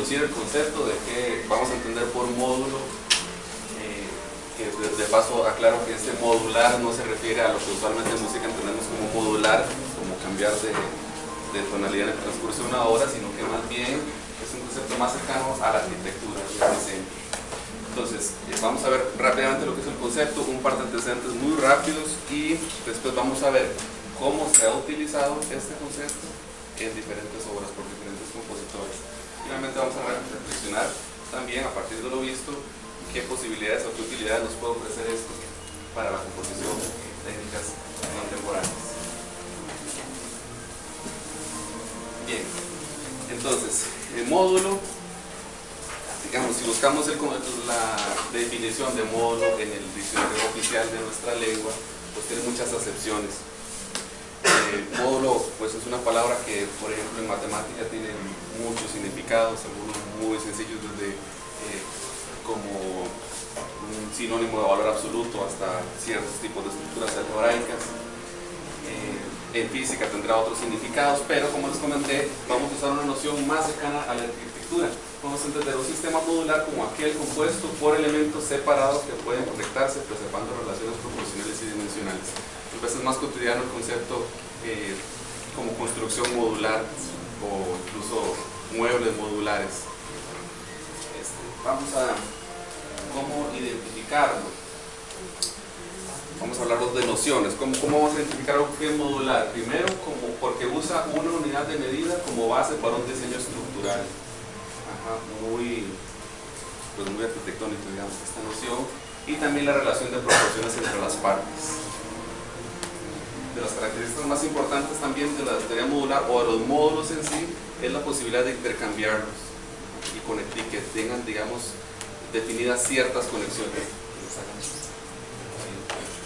introducir el concepto de que vamos a entender por módulo, que de paso aclaro que este modular no se refiere a lo que usualmente en música entendemos como modular, como cambiar de tonalidad en el transcurso de una hora, sino que más bien es un concepto más cercano a la arquitectura y al diseño. Entonces, vamos a ver rápidamente lo que es el concepto, un par de antecedentes muy rápidos y después vamos a ver cómo se ha utilizado este concepto en diferentes obras por diferentes compositores. Finalmente vamos a reflexionar también a partir de lo visto qué posibilidades o qué utilidades nos puede ofrecer esto para la composición y técnicas contemporáneas. Bien, entonces, el módulo, digamos, si buscamos la definición de módulo en el diccionario oficial de nuestra lengua, pues tiene muchas acepciones. Módulo, pues es una palabra que, por ejemplo, en matemática tiene muchos significados, algunos muy sencillos desde como un sinónimo de valor absoluto hasta ciertos tipos de estructuras algebraicas. En física tendrá otros significados, pero como les comenté, vamos a usar una noción más cercana a la arquitectura. Vamos a entender un sistema modular como aquel compuesto por elementos separados que pueden conectarse preservando relaciones proporcionales y dimensionales. A veces más cotidiano el concepto como construcción modular o incluso muebles modulares. Vamos a cómo identificarlo. Vamos a hablar de nociones. ¿Cómo vamos a identificar algo que es modular? Primero, porque usa una unidad de medida como base para un diseño estructural. Muy arquitectónico, digamos, esta noción. Y también la relación de proporciones entre las partes. De las características más importantes también de la teoría modular o de los módulos en sí es la posibilidad de intercambiarlos y que tengan, digamos, definidas ciertas conexiones que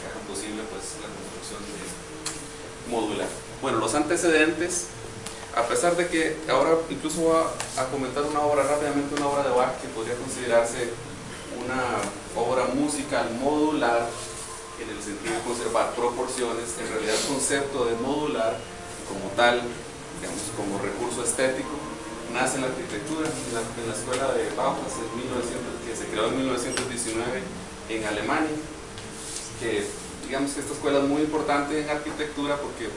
hagan posible pues la construcción modular. Bueno, los antecedentes, a pesar de que ahora incluso voy a comentar rápidamente una obra de Bach que podría considerarse una obra musical modular en el sentido de conservar proporciones, en realidad el concepto de modular como tal, digamos como recurso estético, nace en la arquitectura, en la escuela de Bauhaus, que se creó en 1919 en Alemania, que digamos que esta escuela es muy importante en arquitectura porque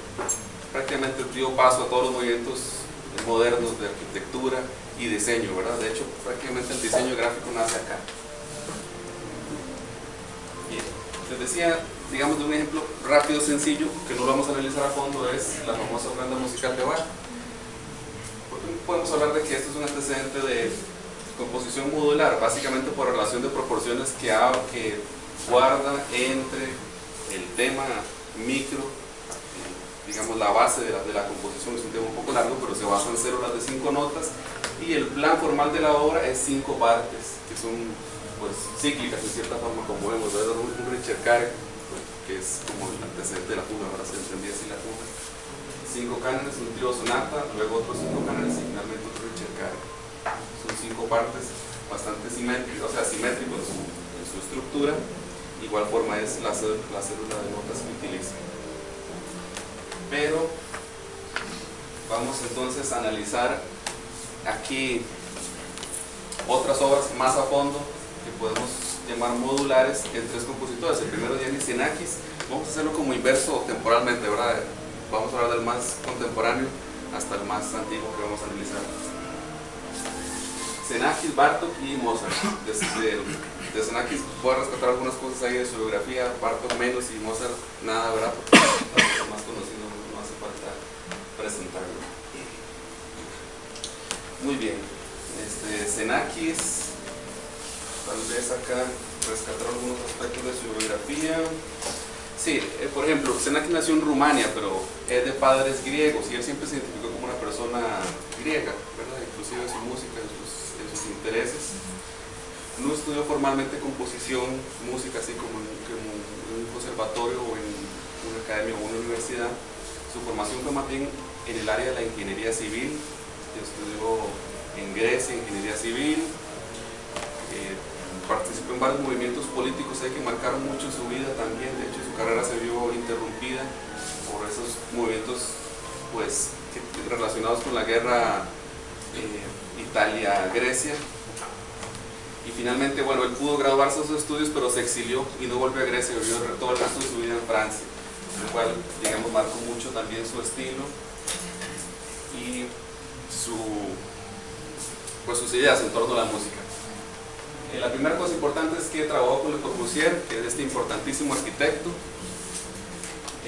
prácticamente dio paso a todos los movimientos modernos de arquitectura y diseño, ¿verdad? De hecho, prácticamente el diseño gráfico nace acá. Bien, les decía, digamos de un ejemplo rápido, sencillo, que no lo vamos a analizar a fondo, es la famosa ofrenda musical de Bach. Podemos hablar de que esto es un antecedente de composición modular, básicamente por relación de proporciones que guarda entre el tema micro, digamos la base de la composición. Es un tema un poco largo, pero se basa en células de 5 notas, y el plan formal de la obra es 5 partes, que son pues cíclicas en cierta forma, como vemos, ¿verdad? Un ricercare, que es como el antecedente de la fuga, ahora se entendía así la fuga. 5 cánones, un trío sonata, luego otros 5 cánones y finalmente otro ricercare. Son 5 partes bastante simétricos, o sea, simétricos en su estructura. Igual forma es la célula de notas que utiliza. Pero vamos entonces a analizar aquí otras obras más a fondo que podemos llamar modulares en 3 compositores. El primero, Giannis Xenakis. Vamos a hacerlo como inverso temporalmente, ¿verdad? Vamos a hablar del más contemporáneo hasta el más antiguo que vamos a analizar. Xenakis, Bartók y Mozart. De Xenakis voy a rescatar algunas cosas ahí de su biografía, Bartók menos y Mozart nada, ¿verdad? Porque es más conocido, no hace falta presentarlo. Muy bien. Xenakis, tal vez acá rescatar algunos aspectos de su biografía. Sí, por ejemplo, Xenakis nació en Rumania, pero es de padres griegos y él siempre se identificó como una persona griega, ¿verdad? Inclusive en su música, en sus intereses. No estudió formalmente composición, música, así como en un conservatorio o en una academia o una universidad. Su formación fue más bien en el área de la ingeniería civil. Estudió en Grecia ingeniería civil. Participó en varios movimientos políticos ahí que marcaron mucho su vida también. De hecho, su carrera se vio interrumpida por esos movimientos pues, relacionados con la guerra Italia, Grecia. Y finalmente, bueno, él pudo graduarse de sus estudios, pero se exilió y no volvió a Grecia, vivió todo el resto de su vida en Francia, lo cual, digamos, marcó mucho también su estilo y sus ideas en torno a la música. La primera cosa importante es que trabajó con Le Corbusier, que es este importantísimo arquitecto.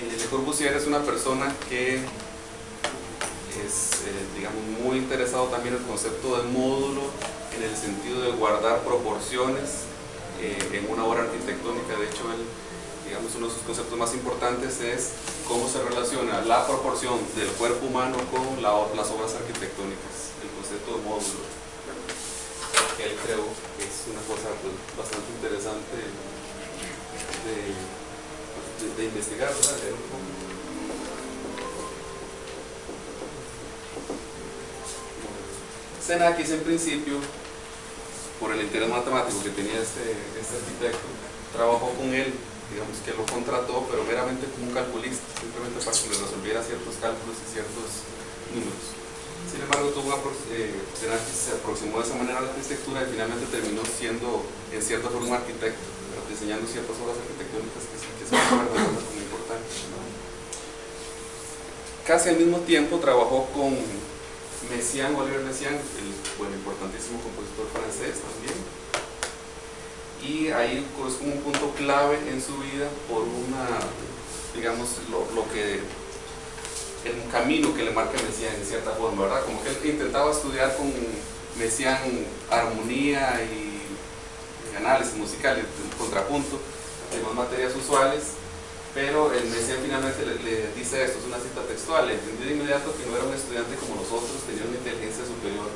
Le Corbusier es una persona que es, digamos, muy interesado también en el concepto de módulo, en el sentido de guardar proporciones en una obra arquitectónica. De hecho, digamos, uno de sus conceptos más importantes es cómo se relaciona la proporción del cuerpo humano con las obras arquitectónicas, el concepto de módulo, que él creo que es una cosa pues, bastante interesante de investigar, ¿verdad? Xenakis, en principio, por el interés matemático que tenía este arquitecto, trabajó con él, digamos que lo contrató, pero meramente como un calculista, simplemente para que le resolviera ciertos cálculos y ciertos números. Sin embargo, Xenakis se aproximó de esa manera a la arquitectura y finalmente terminó siendo, en cierta forma, un arquitecto, diseñando ciertas obras arquitectónicas que se recuerdan como importantes, ¿no? Casi al mismo tiempo trabajó con Olivier Messiaen, el importantísimo compositor francés también, y ahí es como un punto clave en su vida por digamos, el camino que le marca Messiaen en cierta forma, ¿verdad? Como que él intentaba estudiar con Messiaen armonía y análisis musical, el contrapunto, demás materias usuales. Pero el Messiaen finalmente le dice esto, es una cita textual: le entendí de inmediato que no era un estudiante como nosotros, tenía una inteligencia superior.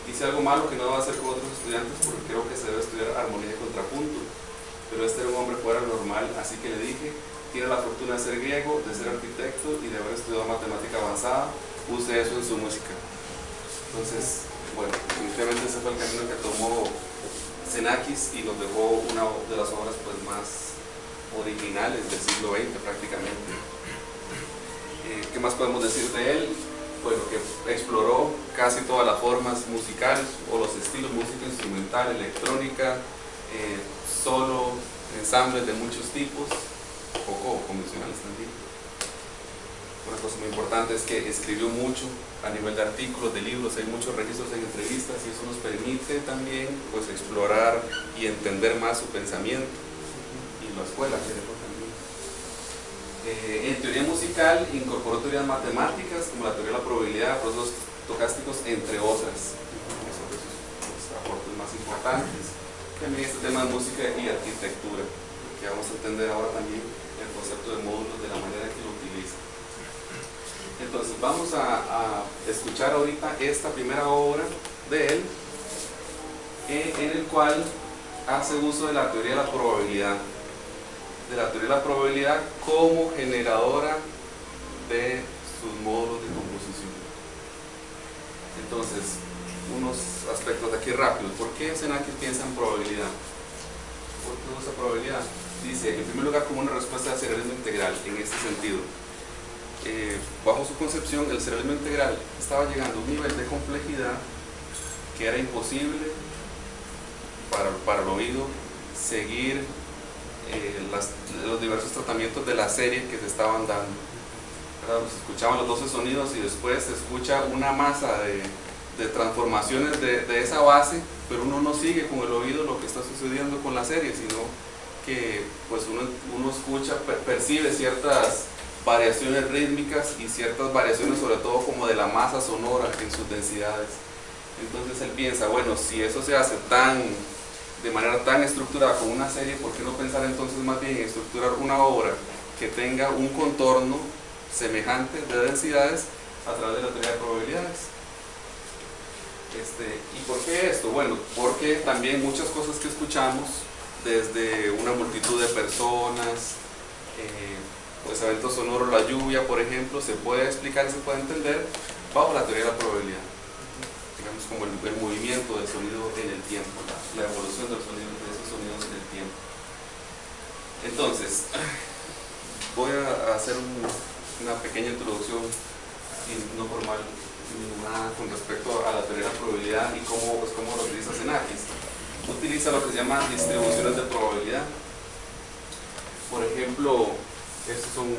Hice algo malo que no debo hacer con otros estudiantes porque creo que se debe estudiar armonía y contrapunto. Pero este era un hombre fuera normal, así que le dije: tiene la fortuna de ser griego, de ser arquitecto y de haber estudiado matemática avanzada, use eso en su música. Entonces, bueno, definitivamente ese fue el camino que tomó Xenakis y nos dejó una de las obras pues, más originales del siglo XX prácticamente. ¿Qué más podemos decir de él? Bueno, que exploró casi todas las formas musicales o los estilos: música instrumental, electrónica, solo, ensambles de muchos tipos, poco convencionales también. Una cosa muy importante es que escribió mucho a nivel de artículos, de libros, hay muchos registros en entrevistas y eso nos permite también pues, explorar y entender más su pensamiento. La escuela, también. En teoría musical incorporó teorías matemáticas como la teoría de la probabilidad, procesos estocásticos, entre otras. Esos son los aportes más importantes. También este tema de música y arquitectura, que vamos a entender ahora también el concepto de módulos de la manera que lo utiliza. Entonces vamos a escuchar ahorita esta primera obra de él, en el cual hace uso de la teoría de la probabilidad. Como generadora de sus módulos de composición. Entonces, unos aspectos de aquí rápidos. ¿Por qué Xenakis piensa en probabilidad? ¿Por qué usa probabilidad? Dice, en primer lugar, como una respuesta al serialismo integral, en este sentido. Bajo su concepción, el serialismo integral estaba llegando a un nivel de complejidad que era imposible para el oído seguir los diversos tratamientos de la serie que se estaban dando. Se escuchaban los 12 sonidos y después se escucha una masa de transformaciones de esa base, pero uno no sigue con el oído lo que está sucediendo con la serie, sino que pues uno escucha, percibe ciertas variaciones rítmicas y ciertas variaciones sobre todo como de la masa sonora en sus densidades. Entonces él piensa, bueno, si eso se hace de manera tan estructurada como una serie, ¿por qué no pensar entonces más bien en estructurar una obra que tenga un contorno semejante de densidades a través de la teoría de probabilidades? ¿Y por qué esto? Bueno, porque también muchas cosas que escuchamos, desde una multitud de personas, pues eventos sonoros, la lluvia, por ejemplo, se puede explicar y se puede entender bajo la teoría de la probabilidad. Digamos como el movimiento del sonido en el tiempo, la evolución de esos sonidos en el tiempo. Entonces, voy a hacer una pequeña introducción no formal nada con respecto a la teoría de la probabilidad y cómo lo utiliza Xenakis. Utiliza lo que se llama distribuciones de probabilidad. Por ejemplo, estos son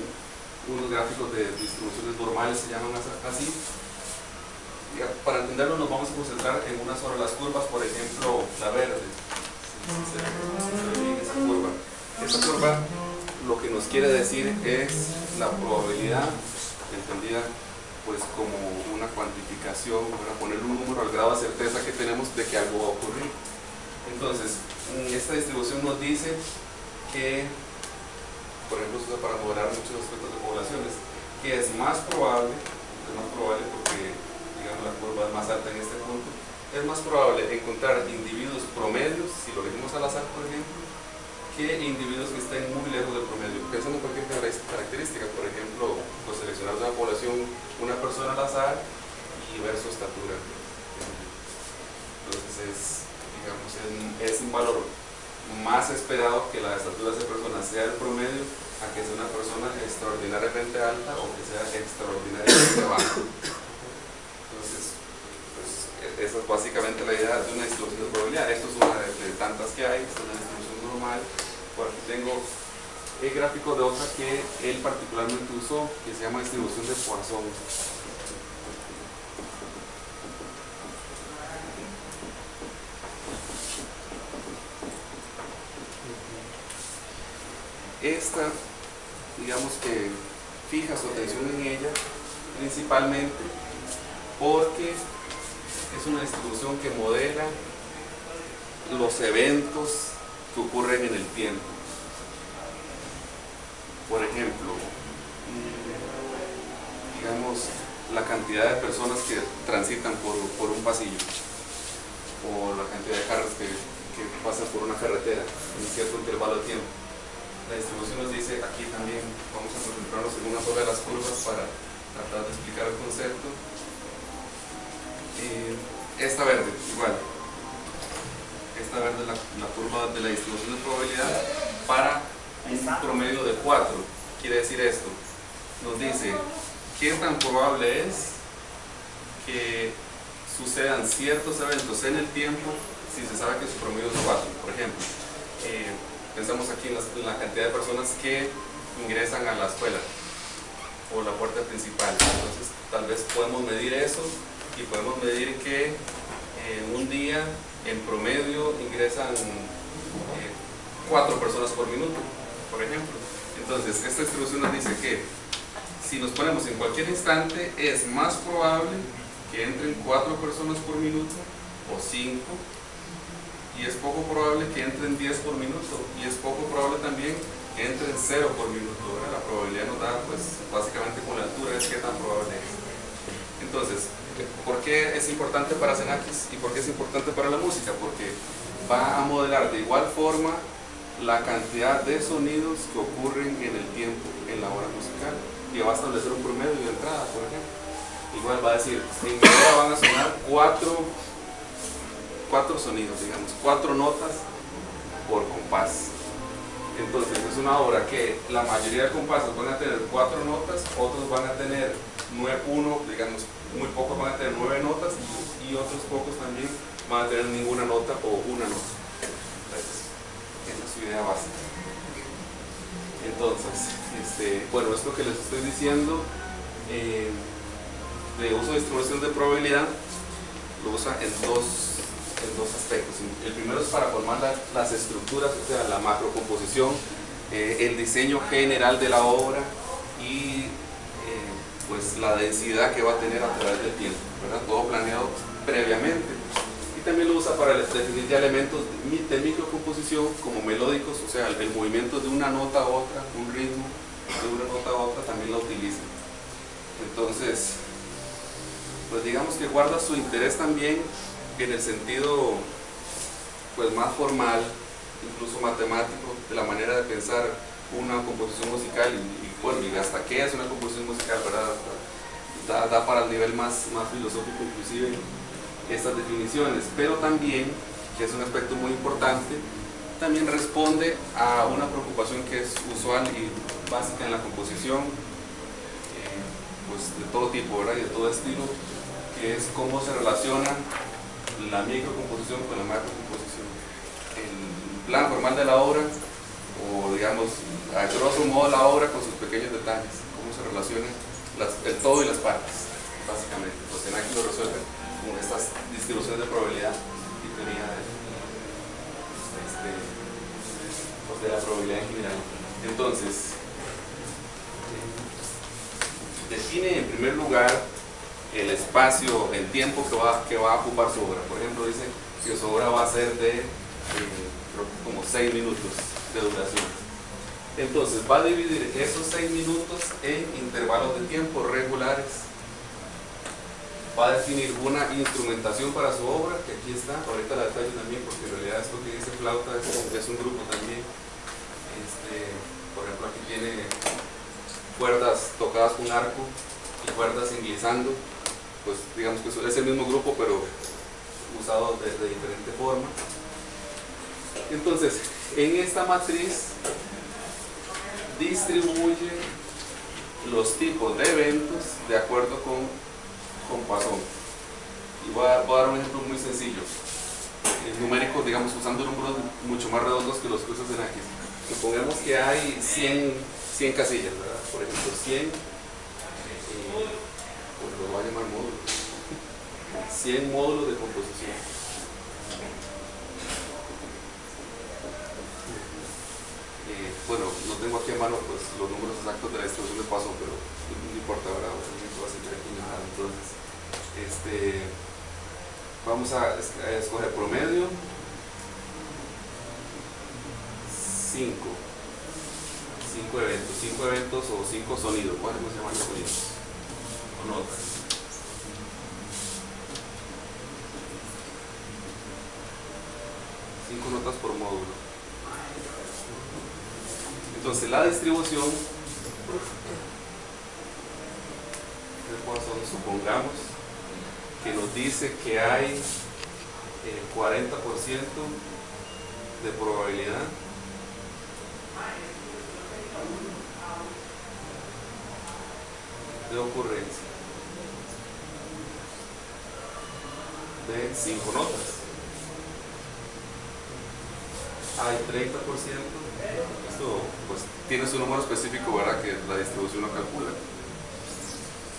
unos gráficos de distribuciones normales, se llaman así. Para entenderlo nos vamos a concentrar en una sobre las curvas, por ejemplo la verde. Se ve bien esa curva. Esa curva lo que nos quiere decir es la probabilidad, entendida pues como una cuantificación, para poner un número al grado de certeza que tenemos de que algo va a ocurrir. Entonces, esta distribución nos dice que, por ejemplo, se usa para modelar muchos aspectos de poblaciones, que es más probable porque, digamos, la curva es más alta en este punto, es más probable encontrar individuos promedios, si lo elegimos al azar, por ejemplo, que individuos que estén muy lejos del promedio. Pensando en cualquier característica, por ejemplo, pues seleccionar de una población una persona al azar y ver su estatura. Entonces es un valor más esperado que la estatura de esa persona sea el promedio a que sea una persona extraordinariamente alta o que sea extraordinariamente baja. Entonces, pues, esa es básicamente la idea de una distribución de probabilidad. Esto es una de tantas que hay, esta es una distribución normal. Por aquí tengo el gráfico de otra que él particularmente usó, que se llama distribución de Poisson. Esta, digamos que fija su atención en ella principalmente porque es una distribución que modela los eventos que ocurren en el tiempo. Por ejemplo, digamos, la cantidad de personas que transitan por un pasillo o la cantidad de carros que pasan por una carretera en cierto intervalo de tiempo. La distribución nos dice, aquí también vamos a concentrarnos en una sola de las curvas para tratar de explicar el concepto. Esta verde, igual. Esta verde es la curva de la distribución de probabilidad para un promedio de 4. Quiere decir esto. Nos dice qué tan probable es que sucedan ciertos eventos en el tiempo si se sabe que su promedio es 4. Por ejemplo, pensamos aquí en la cantidad de personas que ingresan a la escuela o la puerta principal. Entonces, tal vez podemos medir eso y podemos medir que en un día, en promedio, ingresan 4 personas por minuto, por ejemplo. Entonces, esta distribución nos dice que si nos ponemos en cualquier instante, es más probable que entren 4 personas por minuto o 5. Y es poco probable que entren 10 por minuto, y es poco probable también que entren 0 por minuto, ¿verdad? La probabilidad nos da, pues, básicamente con la altura es qué tan probable es. Entonces, ¿por qué es importante para Xenakis y por qué es importante para la música? Porque va a modelar de igual forma la cantidad de sonidos que ocurren en el tiempo en la obra musical, y va a establecer un promedio de entrada, por ejemplo. Igual va a decir, en mi obra van a sonar 4 sonidos, digamos, 4 notas por compás. Entonces es una obra que la mayoría de compases van a tener 4 notas, otros van a tener 9, digamos, muy pocos van a tener 9 notas y otros pocos también van a tener ninguna nota o una nota. Entonces, esa es su idea básica. Entonces, bueno, esto que les estoy diciendo de uso de distribución de probabilidad lo usa en dos aspectos. El primero es para formar las estructuras, o sea, la macrocomposición, el diseño general de la obra y pues la densidad que va a tener a través del tiempo, ¿verdad? Todo planeado previamente. Y también lo usa para definir ya elementos de microcomposición como melódicos, o sea, el movimiento de una nota a otra, un ritmo de una nota a otra también lo utiliza. Entonces, pues digamos que guarda su interés también en el sentido pues más formal, incluso matemático, de la manera de pensar una composición musical y bueno, y hasta qué es una composición musical, ¿verdad? Da para el nivel más filosófico inclusive estas definiciones, pero también, que es un aspecto muy importante, también responde a una preocupación que es usual y básica en la composición, pues de todo tipo, ¿verdad? Y de todo estilo, que es cómo se relaciona la microcomposición con la macrocomposición. El plan formal de la obra, o digamos, a grosso modo la obra con sus pequeños detalles, cómo se relacionan el todo y las partes, básicamente. Pues en aquí lo resuelven con estas distribuciones de probabilidad y teoría de la probabilidad en general. Entonces, define en primer lugar el espacio, el tiempo que va a ocupar su obra. Por ejemplo, dice que su obra va a ser de creo que como 6 minutos de duración. Entonces va a dividir esos 6 minutos en intervalos de tiempo regulares. Va a definir una instrumentación para su obra, que aquí está, ahorita la detallo también, porque en realidad esto que dice flauta es un grupo también. Por ejemplo, aquí tiene cuerdas tocadas con arco y cuerdas en glissando, pues digamos que es el mismo grupo pero usado de diferente forma. Entonces, en esta matriz distribuye los tipos de eventos de acuerdo con Poisson. Y voy a dar un ejemplo muy sencillo, numérico, digamos, usando números mucho más redondos que los que usas en aquí. Supongamos que hay 100 casillas, ¿verdad? Por ejemplo, 100, pues lo voy a llamar módulos, 100 módulos de composición. Bueno, no tengo aquí a mano pues, los números exactos de la distribución de Poisson, pero no importa, ¿verdad? Entonces, vamos a escoger promedio 5 eventos o 5 sonidos. ¿Cuáles se llaman los sonidos? O notas. Cinco notas por módulo. Entonces la distribución de Poisson, supongamos que nos dice que hay 40% de probabilidad de ocurrencia de 5 notas. Hay 30%, esto pues tiene su número específico, ¿verdad? Que la distribución lo calcula.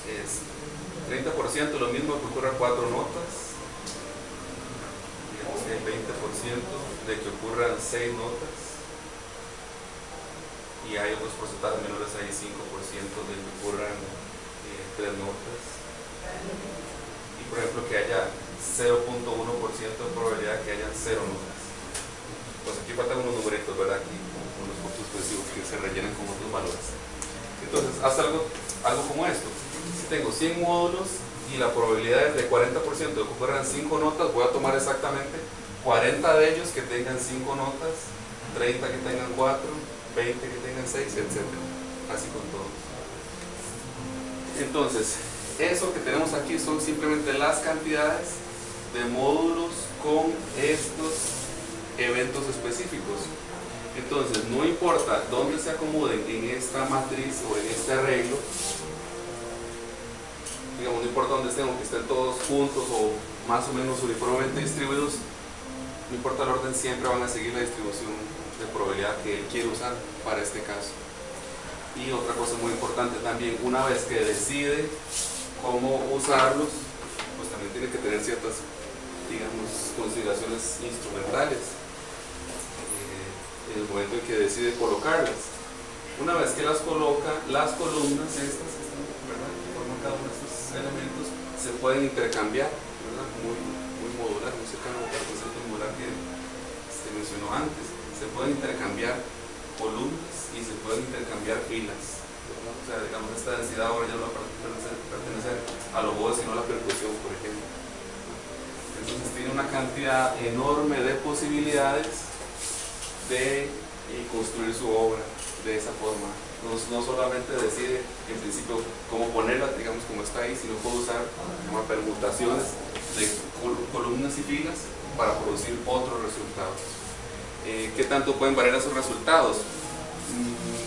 Es 30% lo mismo que ocurra 4 notas. Digamos que hay 20% de que ocurran 6 notas. Y hay otros porcentajes menores, hay 5% de que ocurran 3 notas. Y por ejemplo que haya 0.1% de probabilidad que hayan 0 notas. Pues aquí faltan unos numeritos, ¿verdad? Aquí unos puntos sucesivos que se rellenan con otros valores. Entonces, haz algo como esto. Si tengo 100 módulos y la probabilidad es de 40% de que ocurran 5 notas, voy a tomar exactamente 40 de ellos que tengan 5 notas, 30 que tengan 4, 20 que tengan 6, etc. Así con todos. Entonces, eso que tenemos aquí son simplemente las cantidades de módulos con estos eventos específicos. Entonces, no importa dónde se acomoden en esta matriz o en este arreglo, digamos, no importa dónde estén, que estén todos juntos o más o menos uniformemente distribuidos, no importa el orden, siempre van a seguir la distribución de probabilidad que él quiere usar para este caso. Y otra cosa muy importante también, una vez que decide cómo usarlos, pues también tiene que tener ciertas, digamos, consideraciones instrumentales en el momento en que decide colocarlas. Una vez que las coloca, las columnas estas que están, ¿verdad?, que forman cada uno de estos elementos, se pueden intercambiar, ¿verdad?, muy modular, muy cercano al concepto modular que se mencionó antes. Se pueden intercambiar columnas y se pueden intercambiar filas, ¿verdad? O sea, digamos, esta densidad ahora ya no va a pertenecer al oboe, sino a la percusión, por ejemplo. Entonces tiene una cantidad enorme de posibilidades de construir su obra de esa forma. No solamente decide en principio cómo ponerla, digamos, como está ahí, sino puede usar permutaciones de columnas y filas para producir otros resultados. ¿Qué tanto pueden variar esos resultados?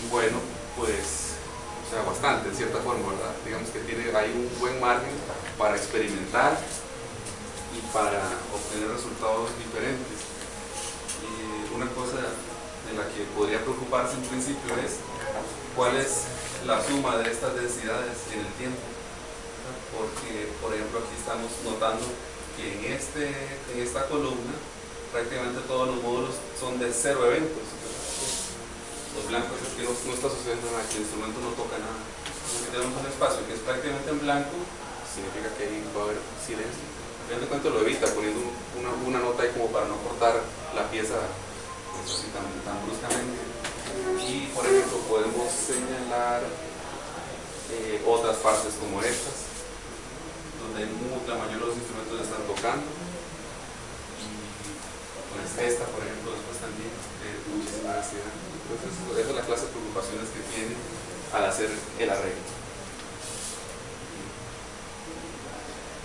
Bueno, pues o sea, bastante, en cierta forma, ¿verdad? Digamos que hay un buen margen para experimentar y para obtener resultados diferentes. Y una cosa de la que podría preocuparse en principio es cuál es la suma de estas densidades en el tiempo, porque por ejemplo aquí estamos notando que en esta columna prácticamente todos los módulos son de 0 eventos. Los blancos es que no está sucediendo nada, que el instrumento no toca nada. Si tenemos un espacio que es prácticamente en blanco, significa que ahí va a haber silencio. Al final de cuentas lo evita poniendo una nota ahí como para no cortar la pieza pues, así tan bruscamente. Y por ejemplo podemos señalar otras partes como estas, donde la mayoría de los instrumentos están tocando. Pues esta, por ejemplo, después también muchísima densidad. Entonces, esa es la clase de preocupaciones que tiene al hacer el arreglo.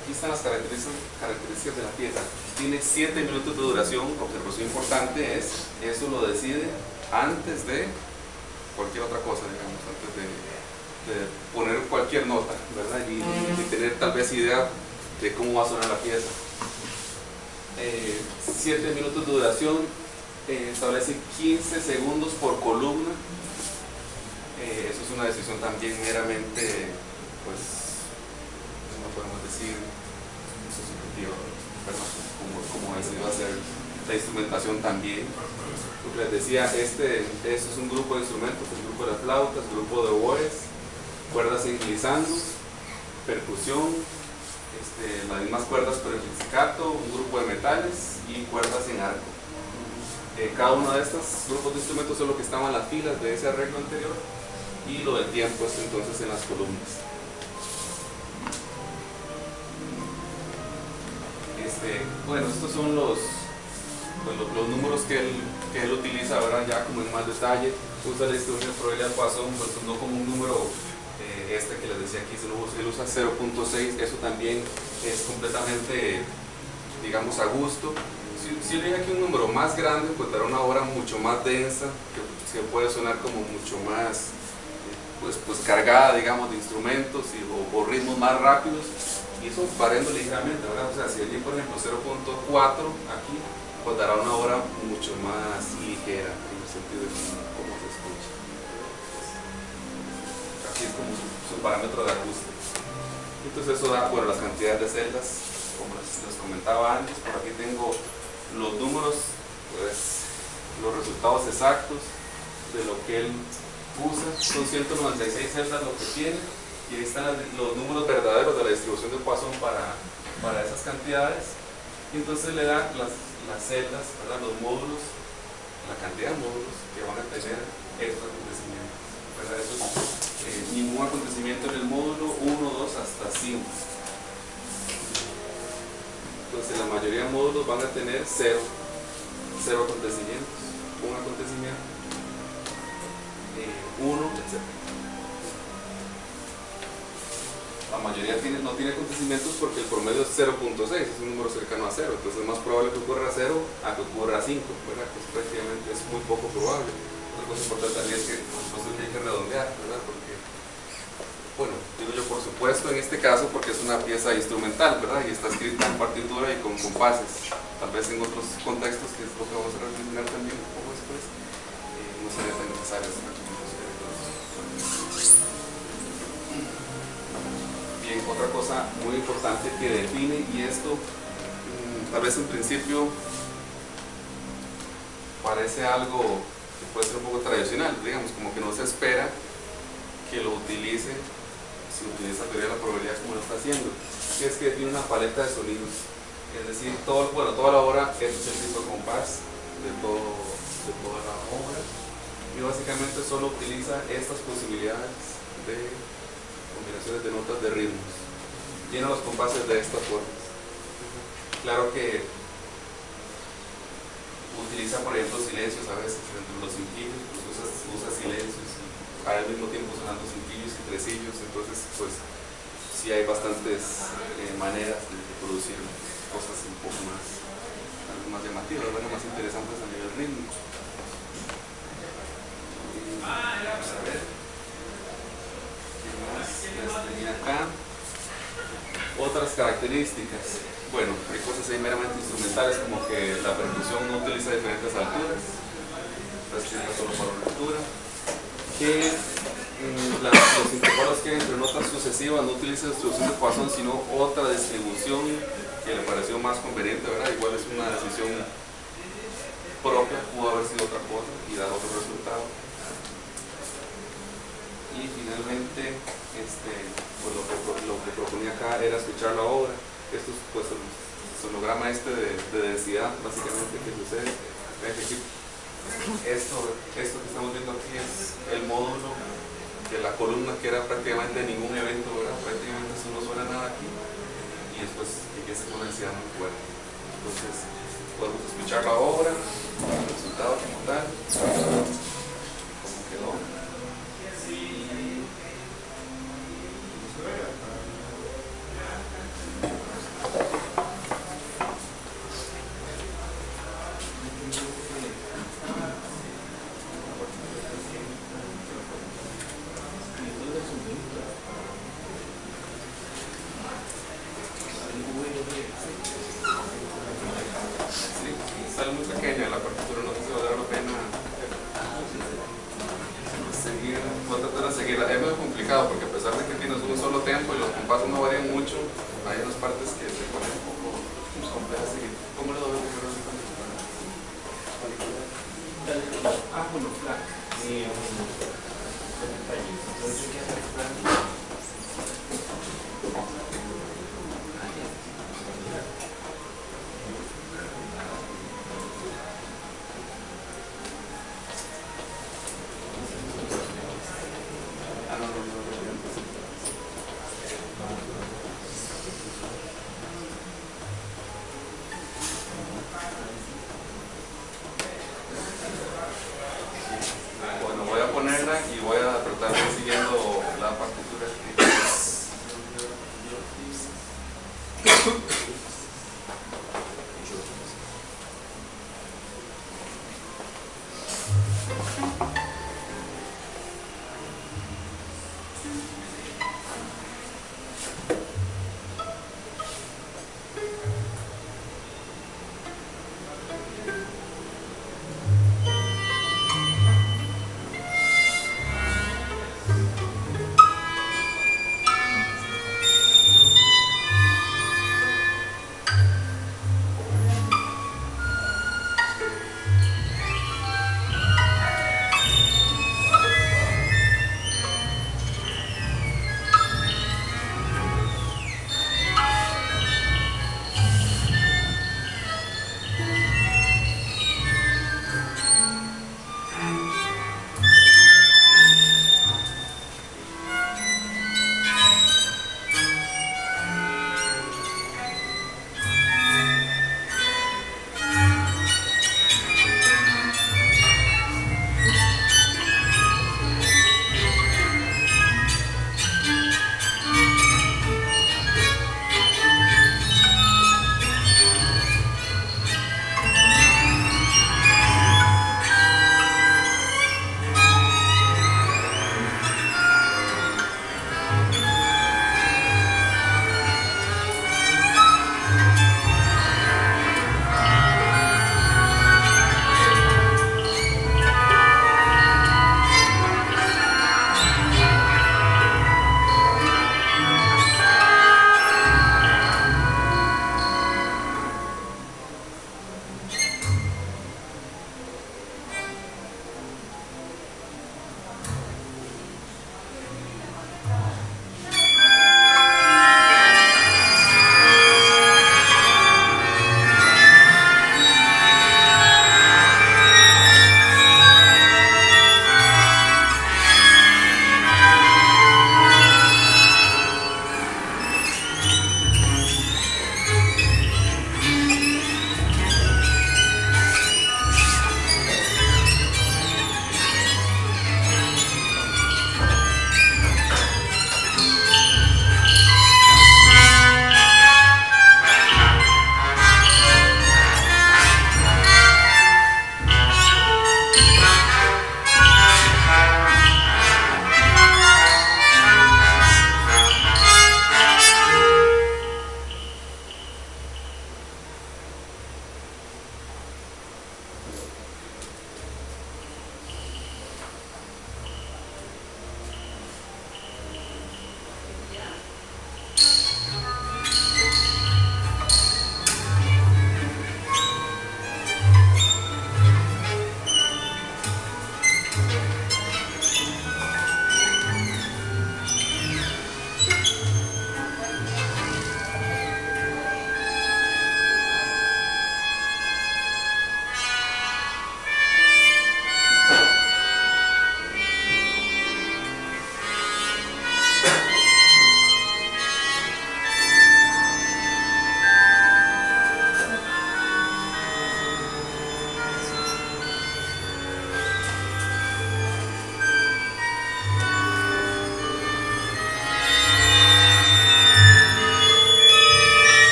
Aquí están las características de la pieza. Tiene 7 minutos de duración. Observación importante es, eso lo decide antes de cualquier otra cosa, digamos, antes de poner cualquier nota, ¿verdad? Y tener tal vez idea de cómo va a sonar la pieza. 7 minutos de duración, establece 15 segundos por columna. Eso es una decisión también meramente, pues, no podemos decir, subjetiva, ¿verdad? Como decidió hacer la instrumentación también. Porque les decía, este es un grupo de instrumentos, el grupo de las flautas, el grupo de oboes, cuerdas en glissando, percusión, las mismas cuerdas pero en pizzicato, un grupo de metales y cuerdas en arco. Cada uno de estos grupos de instrumentos son lo que estaban en las filas de ese arreglo anterior, y lo del tiempo es entonces en las columnas. Bueno, estos son los números que él utiliza, ¿verdad? Ya como en más detalle. Usa la distribución de probabilidad Poisson, pues no como un número que les decía aquí, él usa 0.6. Eso también es completamente, digamos, a gusto. Si le aquí un número más grande, pues dará una obra mucho más densa, que puede sonar como mucho más pues cargada, digamos, de instrumentos o ritmos más rápidos, y eso variando ligeramente, ¿verdad? O sea, si allí por ejemplo 0.4 aquí, pues dará una obra mucho más ligera en el sentido de cómo se escucha. Aquí es como su parámetro de ajuste. Entonces eso da, bueno, las cantidades de celdas, como les comentaba antes. Por aquí tengo los números, pues los resultados exactos de lo que él usa. Son 196 celdas lo que tiene, y ahí están los números verdaderos de la distribución de Poisson para esas cantidades. Y entonces le da las celdas, ¿verdad? Los módulos, la cantidad de módulos que van a tener estos acontecimientos, ¿verdad? Eso es ningún acontecimiento en el módulo 1, 2 hasta 5. Entonces la mayoría de módulos van a tener 0 acontecimientos, un acontecimiento, 1, etc. La mayoría no tiene acontecimientos porque el promedio es 0.6, es un número cercano a 0, entonces es más probable que ocurra 0 a que ocurra 5, ¿verdad? Que prácticamente es muy poco probable. Otra cosa importante también es que por supuesto hay que redondear, ¿verdad? Porque, bueno, digo yo por supuesto en este caso porque es una pieza instrumental, ¿verdad? Y está escrita en partitura y con compases. Tal vez en otros contextos, que es lo que vamos a reflexionar también un poco después, no sería tan necesario esta comunicación. Bien, otra cosa muy importante que define, y esto tal vez en principio parece algo que puede ser un poco tradicional, digamos, como que no se espera que lo utilice, si utiliza teoría de la probabilidad como lo está haciendo, que es que tiene una paleta de sonidos, es decir, toda la obra, este es el tipo de compás de toda la obra, y básicamente solo utiliza estas posibilidades de combinaciones de notas de ritmos. Llena los compases de estas formas. Claro que utiliza, por ejemplo, silencios a veces entre los cinquillos, pues usa silencios y al mismo tiempo sonando cinquillos y tresillos. Entonces, pues sí hay bastantes maneras de producir cosas un poco más llamativas, más interesantes a nivel rítmico. Vamos a ver. Y acá otras características. Bueno, hay cosas ahí meramente instrumentales, como que la percusión no utiliza diferentes alturas, está escrita solo para una altura, que los intervalos que entre notas sucesivas no utiliza distribución de Poisson, sino otra distribución que le pareció más conveniente, ¿verdad? Igual es una decisión propia, pudo haber sido otra cosa y dar otro resultado. Y finalmente, pues lo que proponía acá era escuchar la obra. Esto es pues el sonograma de densidad, básicamente, que sucede. Esto que estamos viendo aquí es el módulo de la columna, que era prácticamente ningún evento, ¿verdad? Prácticamente eso no suena nada aquí, y después empieza con una densidad muy fuerte. Entonces podemos escuchar la obra, el resultado como tal, cómo quedó. Sale muy pequeña la partitura, no sé si vale la pena seguir, voy a tratar de seguirla. Es muy complicado porque a pesar de que tienes un solo tempo y los compases no varían mucho, hay unas partes que se ponen un poco complejas a seguir. ¿Cómo le doy primero? Bueno, flac. Bueno, voy a ponerla y voy a tratar de ir siguiendo la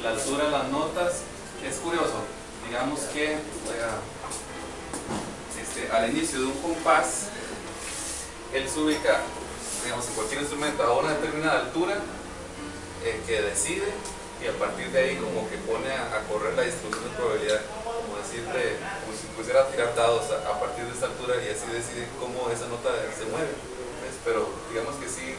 la altura de las notas. Es curioso, digamos que al inicio de un compás, él se ubica, digamos, en cualquier instrumento a una determinada altura que decide, y a partir de ahí como que pone a correr la distribución de probabilidad, como decirle, como si pusiera a tirar dados a partir de esta altura, y así decide cómo esa nota se mueve, ¿ves? Pero digamos que sí,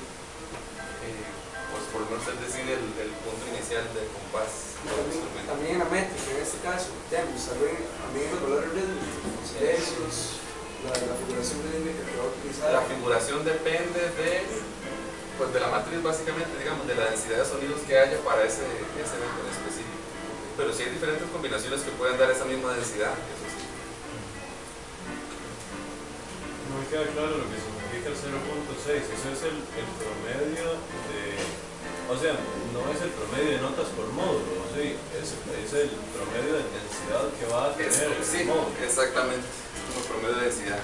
pues por lo menos él decide el punto inicial del compás del instrumento. También en la métrica, en este caso, digamos, también los valores rítmicos, los tercios, la figuración rítmica que va a utilizar. La figuración depende de la matriz, básicamente, digamos, de la densidad de sonidos que haya para ese evento en específico. Pero sí hay diferentes combinaciones que pueden dar esa misma densidad, eso sí. No me queda claro lo que significa el 0.6. Eso es el promedio de... O sea, no es el promedio de notas por módulo, ¿sí? Es el promedio de densidad que va a tener el sí, módulo. exactamente, como promedio de densidad.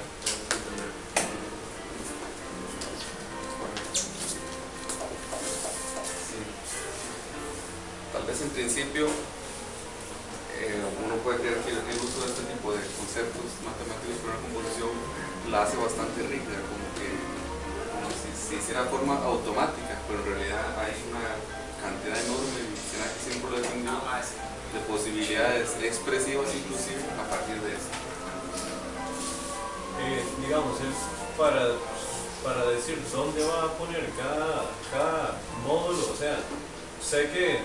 Tal vez en principio uno puede creer que el uso de este tipo de conceptos matemáticos para una composición la hace bastante rígida, como si se hiciera de forma automática, pero en realidad hay una cantidad enorme, siempre lo he defendido, de posibilidades expresivas inclusive a partir de eso. Digamos, es para decir dónde va a poner cada módulo. O sea, sé que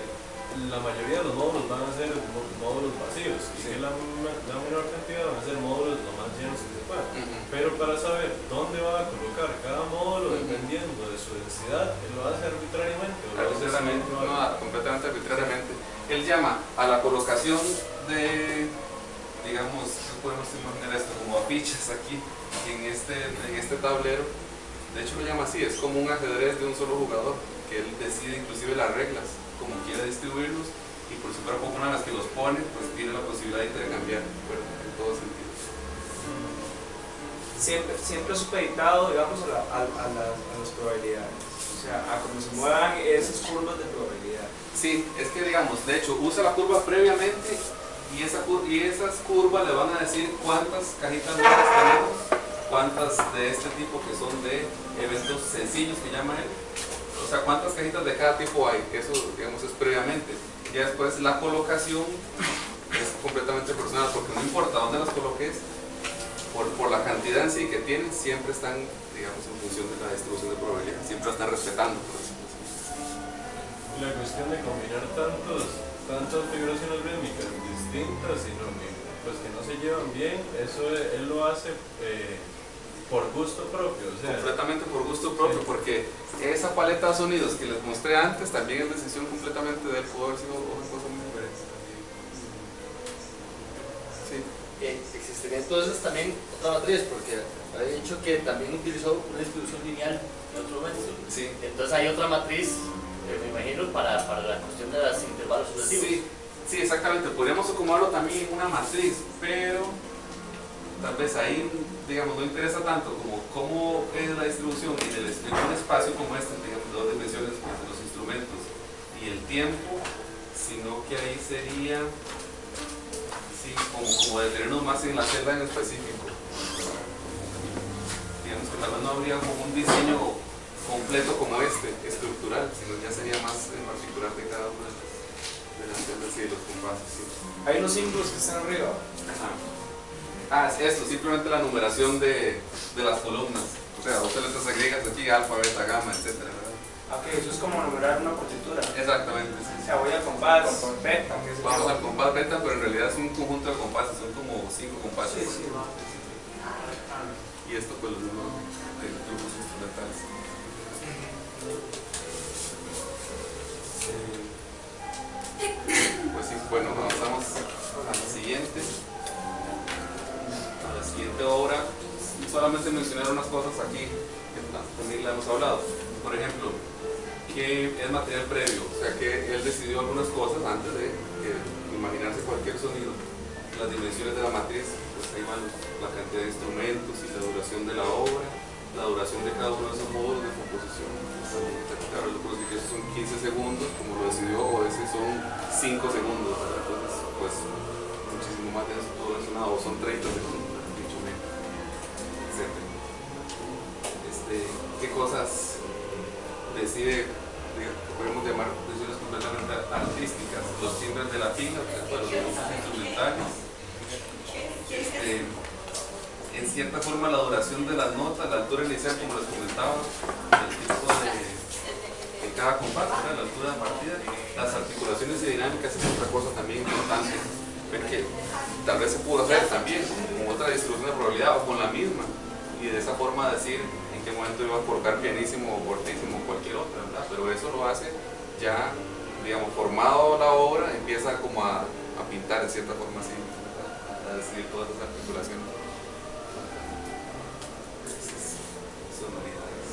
la mayoría de los módulos van a ser módulos vacíos, y que la menor cantidad van a ser módulos lo más llenos que se pueda. Pero para saber dónde va a colocar cada módulo dependiendo de su densidad, él lo hace arbitrariamente. Arbitrariamente, no, completamente arbitrariamente. Él llama a la colocación de, digamos, no podemos imaginar esto como afiches aquí en este tablero. De hecho lo llama así, es como un ajedrez de un solo jugador, que él decide inclusive las reglas, como quiere distribuirlos, y por si fuera poco, una vez que los pone, pues tiene la posibilidad de intercambiar, pero en todo sentido. Siempre supeditado, digamos, a las probabilidades, o sea, a cómo se muevan esas curvas de probabilidad. Sí, es que digamos, de hecho, usa la curva previamente, y esas curvas le van a decir cuántas cajitas nuevas tenemos, cuántas de este tipo que son de eventos sencillos que llama él. O sea, cuántas cajitas de cada tipo hay, eso digamos es previamente. Ya después la colocación es completamente personal, porque no importa dónde las coloques, por la cantidad en sí que tienen, siempre están, digamos, en función de la distribución de probabilidad, siempre están respetando, por decirlo así. La cuestión de combinar tantas figuraciones rítmicas distintas, sino que, pues, que no se llevan bien, eso él lo hace por gusto propio, o sea, completamente por gusto propio, sí. Porque esa paleta de sonidos que les mostré antes también es decisión completamente de él, pudo haber sido una cosa muy diferente. Sí. Existiría entonces también otra matriz, porque había dicho que también utilizó una distribución lineal en otro momento. Sí. Entonces hay otra matriz, me imagino, para la cuestión de los intervalos sucesivos. Sí, exactamente, podríamos acomodarlo también en una matriz, pero tal vez ahí, digamos, no interesa tanto como cómo es la distribución en un espacio como este, digamos, de dos dimensiones, pues, de los instrumentos y el tiempo, sino que ahí sería, sí, como detenernos más en la celda en específico. Digamos que tal vez no habría como un diseño completo como este, estructural, sino ya sería más en particular de cada una de las celdas y de los compases. Sí. Hay unos símbolos que están arriba. Ajá. Es esto, simplemente la numeración de las columnas. O sea, 12 letras griegas aquí, alfa, beta, gamma, etc. Ok, eso es como numerar una partitura. Exactamente, sí. O sea, voy al compás, beta. Vamos al compás beta, pero en realidad es un conjunto de compases, son como 5 compases. Sí. Y esto pues los números de grupos instrumentales. Pues sí, bueno, avanzamos a la siguiente. A la siguiente obra, solamente mencionar unas cosas aquí que también la hemos hablado. Por ejemplo, que es material previo, o sea que él decidió algunas cosas antes de imaginarse cualquier sonido. Las dimensiones de la matriz, pues ahí van la cantidad de instrumentos y la duración de la obra, la duración de cada uno de esos módulos de composición. Claro, lo que son 15 segundos, como lo decidió, o a veces son 5 segundos, ¿verdad? Entonces, pues, muchísimo más de eso, todo es una, o son 30 segundos, dicho menos, etc. ¿Qué cosas decide, que podemos llamar decisiones completamente artísticas? Los timbres de la pila, los dibujos instrumentales, en cierta forma la duración de las notas, la altura inicial, como les comentaba, el tipo de cada compás, la altura de partida, las articulaciones y dinámicas es otra cosa también importante, ver que tal vez se pudo hacer también con otra distribución de probabilidad o con la misma, y de esa forma decir en qué momento iba a colocar pianísimo o fortísimo o cualquier otra, ¿verdad? Pero eso lo hace ya, digamos, formado la obra, empieza como a pintar en cierta forma así, ¿verdad? A decidir todas esas articulaciones, sonoridades.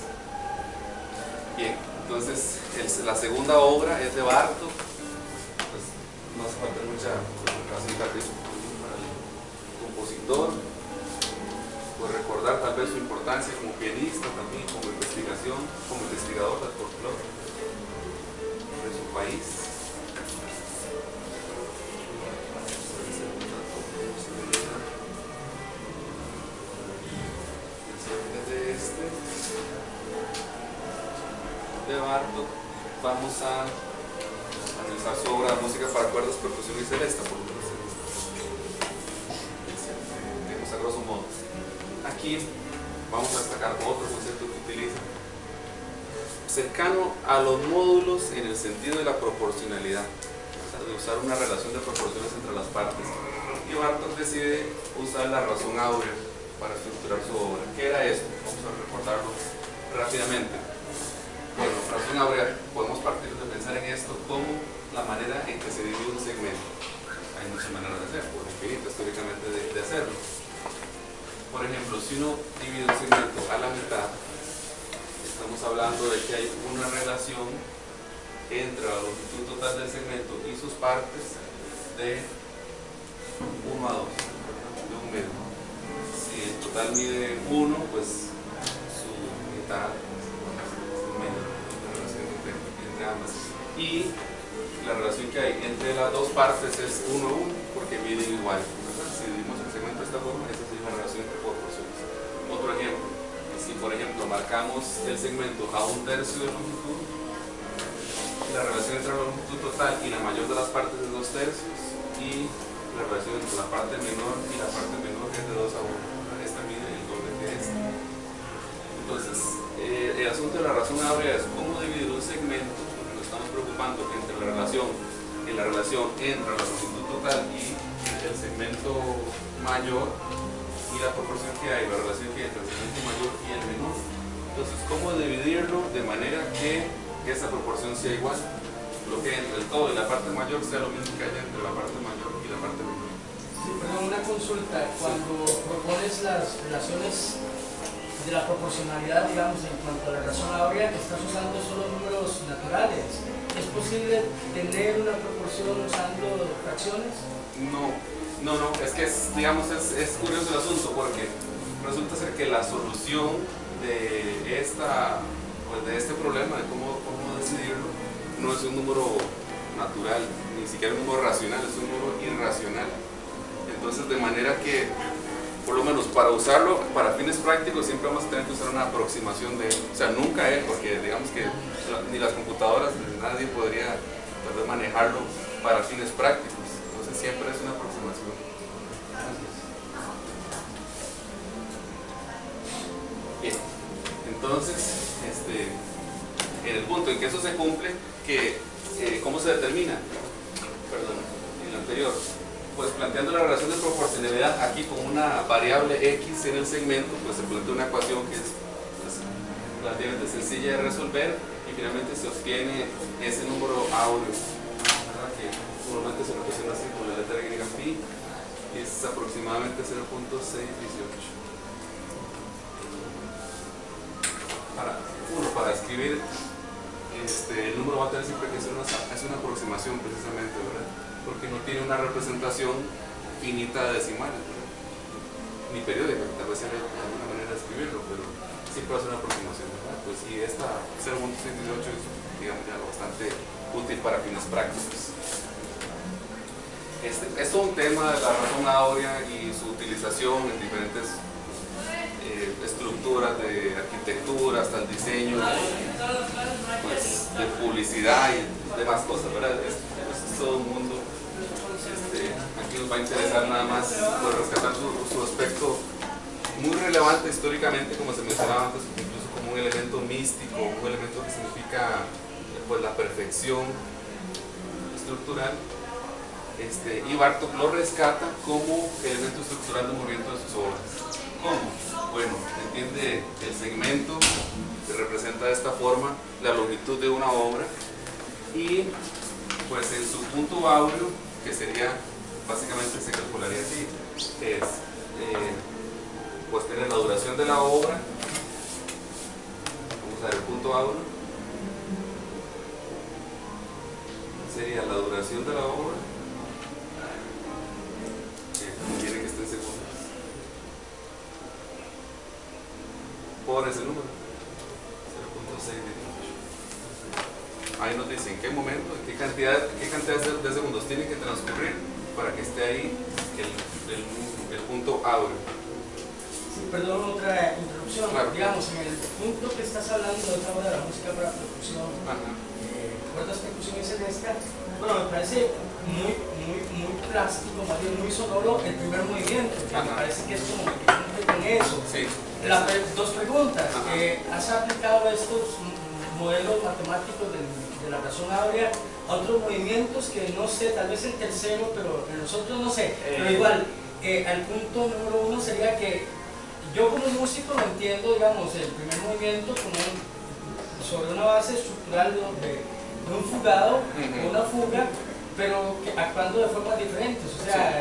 Bien, entonces la segunda obra es de Bartók, pues no hace falta mucha presentación para el compositor, pues recordar tal vez su importancia como pianista también, como investigador del folclore de su país. De Bartók, vamos a analizar su obra de música para cuerdas, percusión y celesta, por lo menos a grosso modo. Aquí vamos a destacar otro concepto que utiliza, cercano a los módulos en el sentido de la proporcionalidad, o sea, de usar una relación de proporciones entre las partes. Y Bartók decide usar la razón áurea para estructurar su obra. ¿Qué era esto? Vamos a recordarlo rápidamente. Bueno, razón áurea, podemos partir de pensar en esto como la manera en que se divide un segmento. Hay muchas maneras de hacerlo, por infinitas históricamente de hacerlo. Por ejemplo, si uno divide un segmento a la mitad, estamos hablando de que hay una relación entre la longitud total del segmento y sus partes de 1 a 2, de 1 medio. Si el total mide 1, pues su mitad y la relación que hay entre las dos partes es 1 a 1 porque miden igual, ¿verdad? Si dividimos el segmento de esta forma, esa es la relación entre proporciones. Otro ejemplo, si por ejemplo marcamos el segmento a 1/3 de longitud, la relación entre la longitud total y la mayor de las partes es 2/3 y la relación entre la parte menor y la parte menor es de 2 a 1. Esta mide el doble que esta. Entonces, el asunto de la razón áurea es cómo dividir un segmento, porque nos estamos preocupando entre la relación entre la longitud total y el segmento mayor y la proporción que hay, la relación que hay entre el segmento mayor y el menor. Entonces, cómo dividirlo de manera que esa proporción sea igual, lo que entre el todo y la parte mayor sea lo mismo que haya entre la parte mayor y la parte menor. Sí, perdón, una consulta. Cuando propones las relaciones de la proporcionalidad, digamos, en cuanto a la razón áurea, estás usando solo números naturales. ¿Es posible tener una proporción usando fracciones? No, es que digamos, es curioso el asunto porque resulta ser que la solución de este problema de cómo decidirlo no es un número natural, ni siquiera un número racional, es un número irracional. Entonces, de manera que por lo menos para usarlo para fines prácticos siempre vamos a tener que usar una aproximación de, o sea, nunca es, porque digamos que ni las computadoras ni nadie podría manejarlo para fines prácticos, entonces siempre es una aproximación. Bien, entonces en el punto en que eso se cumple, ¿cómo se determina? Perdón, en el anterior, pues planteando la relación de proporcionalidad aquí con una variable x en el segmento, pues se plantea una ecuación que es relativamente sencilla de resolver y finalmente se obtiene ese número áureo, ¿verdad? Que normalmente se representa así con la letra griega pi y es aproximadamente 0.618. Para escribir el número va a tener siempre que ser una aproximación precisamente, ¿verdad? Porque no tiene una representación finita de decimales, ¿verdad? Ni periódica, tal vez sea alguna manera de escribirlo, pero siempre va a ser una aproximación, ¿verdad? Pues sí, esta 0.618 es, digamos, ya bastante útil para fines prácticos. Es todo un tema de la razón áurea y su utilización en diferentes estructuras de arquitectura, hasta el diseño, pues, de publicidad y demás cosas, ¿verdad? Es todo un mundo. Aquí nos va a interesar nada más pues, rescatar su aspecto muy relevante históricamente, como se mencionaba antes, incluso como un elemento místico, un elemento que significa pues, la perfección estructural. Y Bartók lo rescata como elemento estructural del movimiento de sus obras. ¿Cómo? Bueno, entiende el segmento que representa de esta forma la longitud de una obra y pues en su punto áureo, que sería básicamente se calcularía así, es pues tener la duración de la obra, vamos a ver el punto áureo, sería la duración de la obra, conviene que esté en segundos, por ese número, 0.618. Ahí nos dicen en qué momento, qué cantidad de segundos tiene que transcurrir para que esté ahí el punto áureo. Sí, perdón, otra interrupción. Claro. Digamos, en el punto que estás hablando de esta obra de la música para percusión, cuerdas, percusión y celesta, bueno, me parece muy plástico, más bien muy sonoro el primer movimiento, que me parece que es como que cumple con eso. Sí. Dos preguntas. ¿Has aplicado estos modelos matemáticos de la razón áurea a otros movimientos que no sé, tal vez el tercero, pero en los otros no sé? Pero igual, al punto número 1 sería que yo como músico lo entiendo, digamos, el primer movimiento como sobre una base estructural de un fugado o una fuga, pero que actuando de formas diferentes. O sea,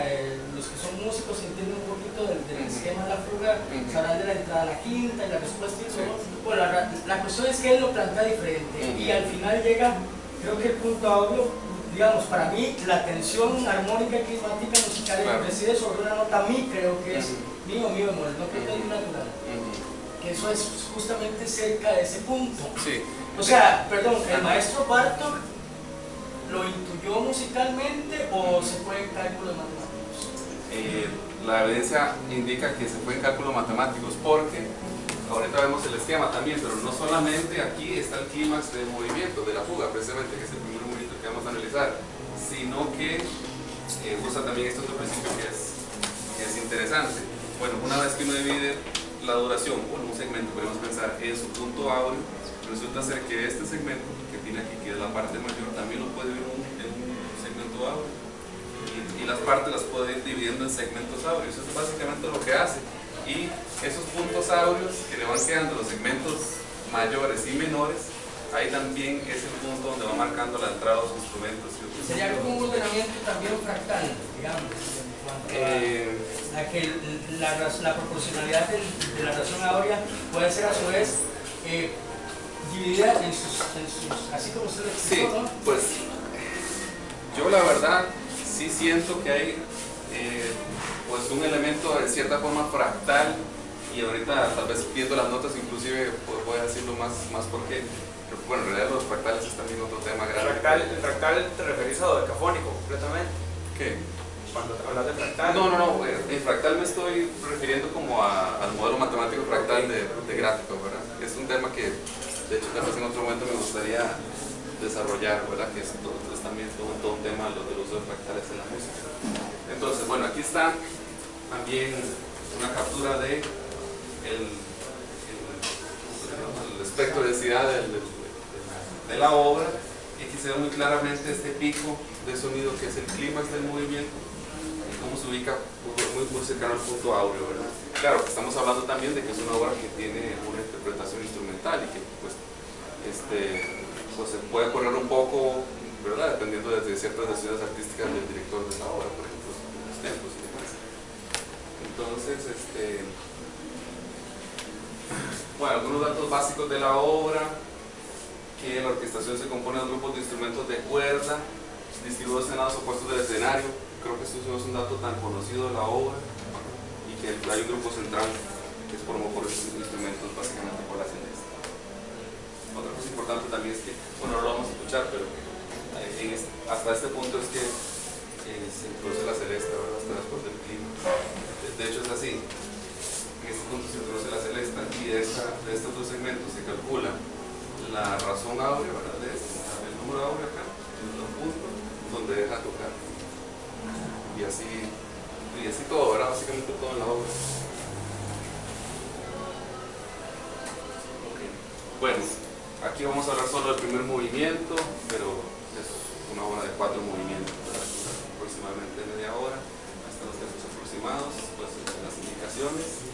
los que son músicos entienden un poquito del esquema de la fuga, sabrán de la entrada a la quinta y la respuesta y todo. Bueno, la cuestión es que él lo plantea diferente y al final llega, creo que el punto áureo, digamos, para mí la tensión armónica y climática musical reside sobre una nota mi, creo que es mi bemol, no creo que es natural. Que eso es justamente cerca de ese punto. Sí. O sea, perdón, ¿el maestro Bartók lo intuyó musicalmente o se fue en cálculos matemáticos? La evidencia indica que se fue en cálculos matemáticos porque ahorita vemos el esquema también, pero no solamente aquí está el clímax del movimiento, de la fuga, precisamente, que es el primer movimiento que vamos a analizar, sino que usa también este otro principio que es interesante. Bueno, una vez que uno divide la duración, bueno, un segmento, podemos pensar en su punto áureo, resulta ser que este segmento que tiene aquí, que es la parte mayor, también lo puede ver en un segmento áureo. Y las partes las puede ir dividiendo en segmentos áureos. Eso es básicamente lo que hace. Y esos puntos áureos que le van quedando los segmentos mayores y menores, ahí también es el punto donde va marcando la entrada de los instrumentos. Sería como un ordenamiento también fractal, digamos, en cuanto a que la proporcionalidad de la razón áurea puede ser a su vez dividida en sus así como usted lo explicó, sí, ¿no? Pues yo la verdad sí siento que hay pues un elemento de cierta forma fractal, y ahorita tal vez viendo las notas inclusive voy a decirlo más porque bueno, en realidad los fractales es también otro tema grande. ¿El fractal te referís a dodecafónico completamente? ¿Qué? Cuando hablas de fractal. No, en fractal me estoy refiriendo como al modelo matemático fractal de gráfico, ¿verdad? Es un tema que de hecho tal vez en otro momento me gustaría desarrollar, ¿verdad? Que es también todo un tema del uso de fractales en la música. Entonces, bueno, aquí está también una captura de el espectro de densidad de la obra, y aquí se ve muy claramente este pico de sonido que es el clímax del movimiento y cómo se ubica muy cercano al punto áureo, ¿verdad? Claro, estamos hablando también de que es una obra que tiene una interpretación instrumental y que pues se puede correr un poco, ¿verdad? Dependiendo de ciertas decisiones artísticas del director de la obra, por ejemplo, los tempos y demás. Entonces, bueno, algunos datos básicos de la obra: que la orquestación se compone de grupos de instrumentos de cuerda distribuidos en lados opuestos del escenario. Creo que esto no es un dato tan conocido de la obra, y que hay un grupo central que es formado por estos instrumentos, básicamente por la celeste. Otra cosa importante también es que, bueno, no lo vamos a escuchar, pero hasta este punto es que se introduce la celeste, ¿verdad? Hasta después del clima. De hecho es así. En este punto se introduce la celeste y de estos dos segmentos se calcula la razón áurea, ¿verdad? De este, el número áureo acá, en los puntos donde deja tocar. Y así todo, ¿verdad? Básicamente todo en la obra. Okay. Bueno, aquí vamos a hablar solo del primer movimiento, pero es una obra de 4 movimientos, ¿verdad? Aproximadamente media hora, hasta los tiempos aproximados, pues las indicaciones.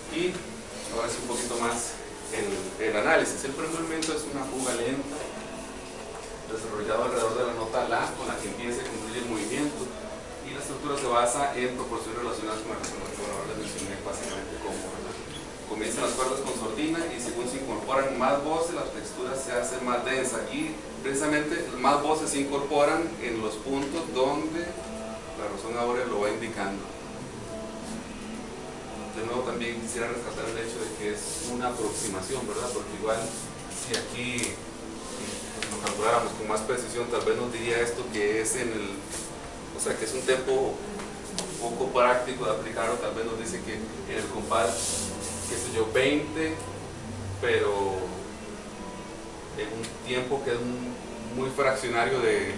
Y ahora sí un poquito más el análisis. El primer movimiento es una fuga lenta, desarrollado alrededor de la nota La, con la que empieza y concluye el movimiento. Y la estructura se basa en proporciones relacionadas con la resonancia. Bueno, ahora les mencioné básicamente cómo, ¿verdad? Comienzan las cuerdas con sordina y según se incorporan más voces, la textura se hace más densa y precisamente más voces se incorporan en los puntos donde la razón áurea lo va indicando. De nuevo también quisiera rescatar el hecho de que es una aproximación, ¿verdad? Porque igual si aquí lo calculáramos con más precisión, tal vez nos diría esto que es o sea, que es un tempo poco práctico de aplicar, o tal vez nos dice que en el compás, qué sé yo, 20, pero en un tiempo que es muy fraccionario de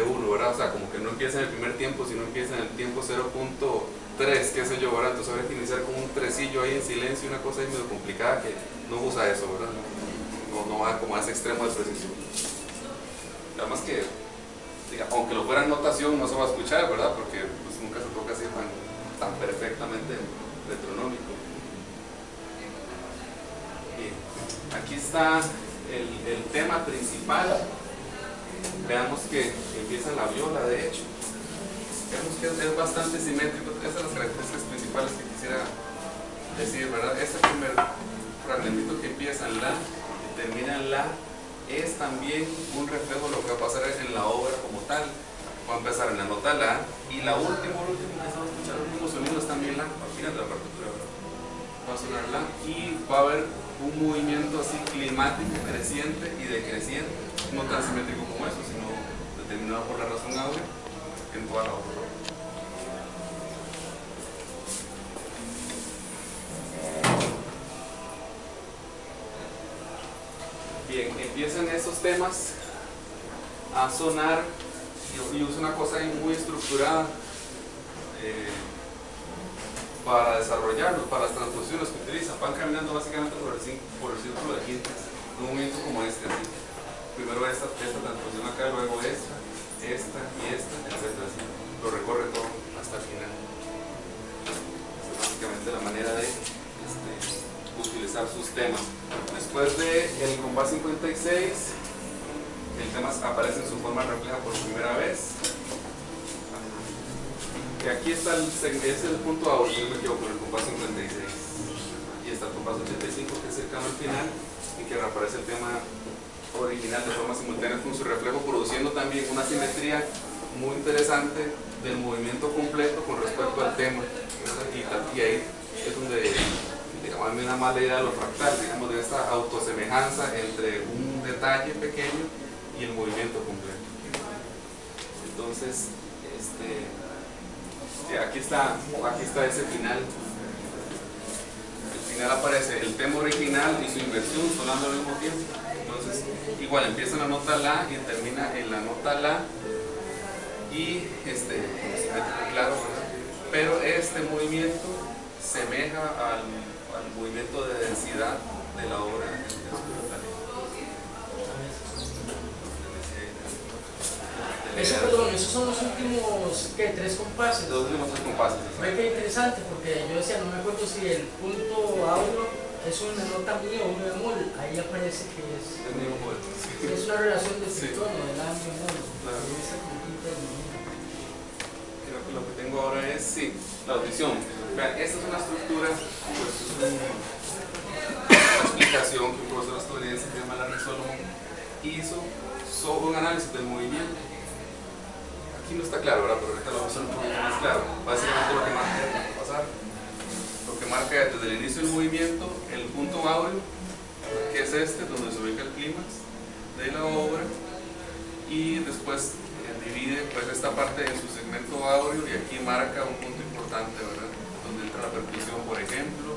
1, ¿verdad? O sea, como que no empieza en el primer tiempo, sino empieza en el tiempo 0.3, qué sé yo, ¿verdad? Entonces habría que iniciar con un tresillo ahí en silencio, una cosa ahí medio complicada que no usa eso, ¿verdad? No va como a ese extremo de precisión. Además que, aunque lo fuera en notación, no se va a escuchar, ¿verdad? Porque pues, nunca se toca así tan perfectamente metronómico. Bien, aquí está el tema principal. Veamos que empieza en la viola, de hecho. Vemos que es bastante simétrico. Esas son las características principales que quisiera decir, ¿verdad? Este primer fragmentito que empieza en La y termina en La es también un reflejo de lo que va a pasar en la obra como tal. Va a empezar en la nota La y la última que se va a escuchar los mismos sonidos también La, al final de la partitura, ¿verdad? Va a sonar La y va a haber un movimiento así climático, creciente y decreciente, no tan simétrico como eso, sino determinado por la razón áurea en toda la obra. Bien, empiezan esos temas a sonar y usa una cosa ahí muy estructurada para desarrollarlo, para las transposiciones que utilizan. Van caminando básicamente por el círculo de quintas, un movimiento como este, así. Primero esta transposición acá, luego esta y esta, etc. Así. Lo recorre todo hasta el final. Esa es básicamente la manera de utilizar sus temas. Después del compás 56, el tema aparece en su forma refleja por primera vez. Y aquí está es el punto áureo, si no me equivoco, el compás 56. Aquí está el compás 85, que es cercano al final, y que reaparece el tema original de forma simultánea con su reflejo, produciendo también una simetría muy interesante del movimiento completo con respecto al tema. Y ahí es donde, digamos, a mí nada más la idea de lo fractal, digamos, de esta autosemejanza entre un detalle pequeño y el movimiento completo. Entonces, aquí está ese final. El final aparece el tema original y su inversión sonando al mismo tiempo. Entonces, igual empieza en la nota La y termina en la nota La y claro, ¿verdad? Pero este movimiento semeja al movimiento de densidad de la obra en el esos son los últimos, ¿qué? 3 compases. Los últimos 3 compases. Ve que interesante, porque yo decía, no me acuerdo si el punto áureo es una nota mi o un bemol. Ahí aparece que es mi bemol. Sí. Es una relación de sí. tritono, de la mi bemol. Claro. Creo que lo que tengo ahora es, sí, la audición. Vean, esta es una estructura, pues es una explicación que un profesor estadounidense que se llama Larry Solomon hizo sobre un análisis del movimiento. Aquí no está claro, ¿verdad? Pero ahorita lo vamos a hacer un poquito más claro. Básicamente lo que marca desde el inicio del movimiento el punto áureo, que es donde se ubica el clímax de la obra, y después, divide pues esta parte en su segmento áureo y aquí marca un punto importante, ¿verdad? Donde entra la percusión, por ejemplo.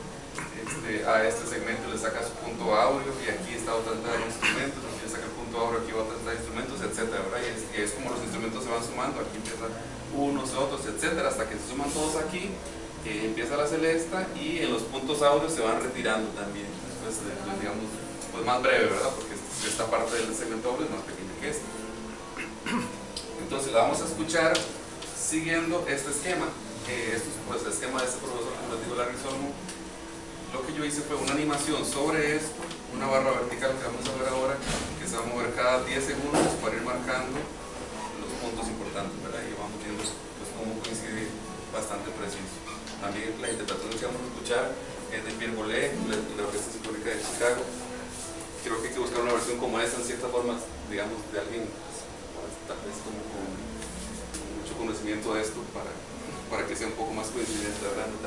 A este segmento le saca su punto áureo y aquí está otra entrada de instrumentos, aquí le saca el punto áureo, aquí otra entrada de instrumentos, etcétera, ¿verdad? Y es como los instrumentos se van sumando, aquí empiezan unos, otros, etcétera, hasta que se suman todos aquí, empieza la celesta y en los puntos áureos se van retirando también. Después, digamos, pues más breve, ¿verdad? Porque esta parte del segmento áureo es más pequeña que esta. Entonces la vamos a escuchar siguiendo este esquema. Esto es pues, el esquema de este profesor acumulativo Larry Solomon. Lo que yo hice fue una animación sobre esto, una barra vertical que vamos a ver ahora, que se va a mover cada 10 segundos para ir marcando los puntos importantes, ¿verdad? Y vamos viendo pues, cómo coincide bastante preciso. También la interpretación que vamos a escuchar es de Pierre Boulez, de la Orquesta Sinfónica de Chicago. Creo que hay que buscar una versión como esta, en cierta forma, digamos, de alguien pues, tal vez como con mucho conocimiento de esto para que sea un poco más coincidente, ¿verdad? No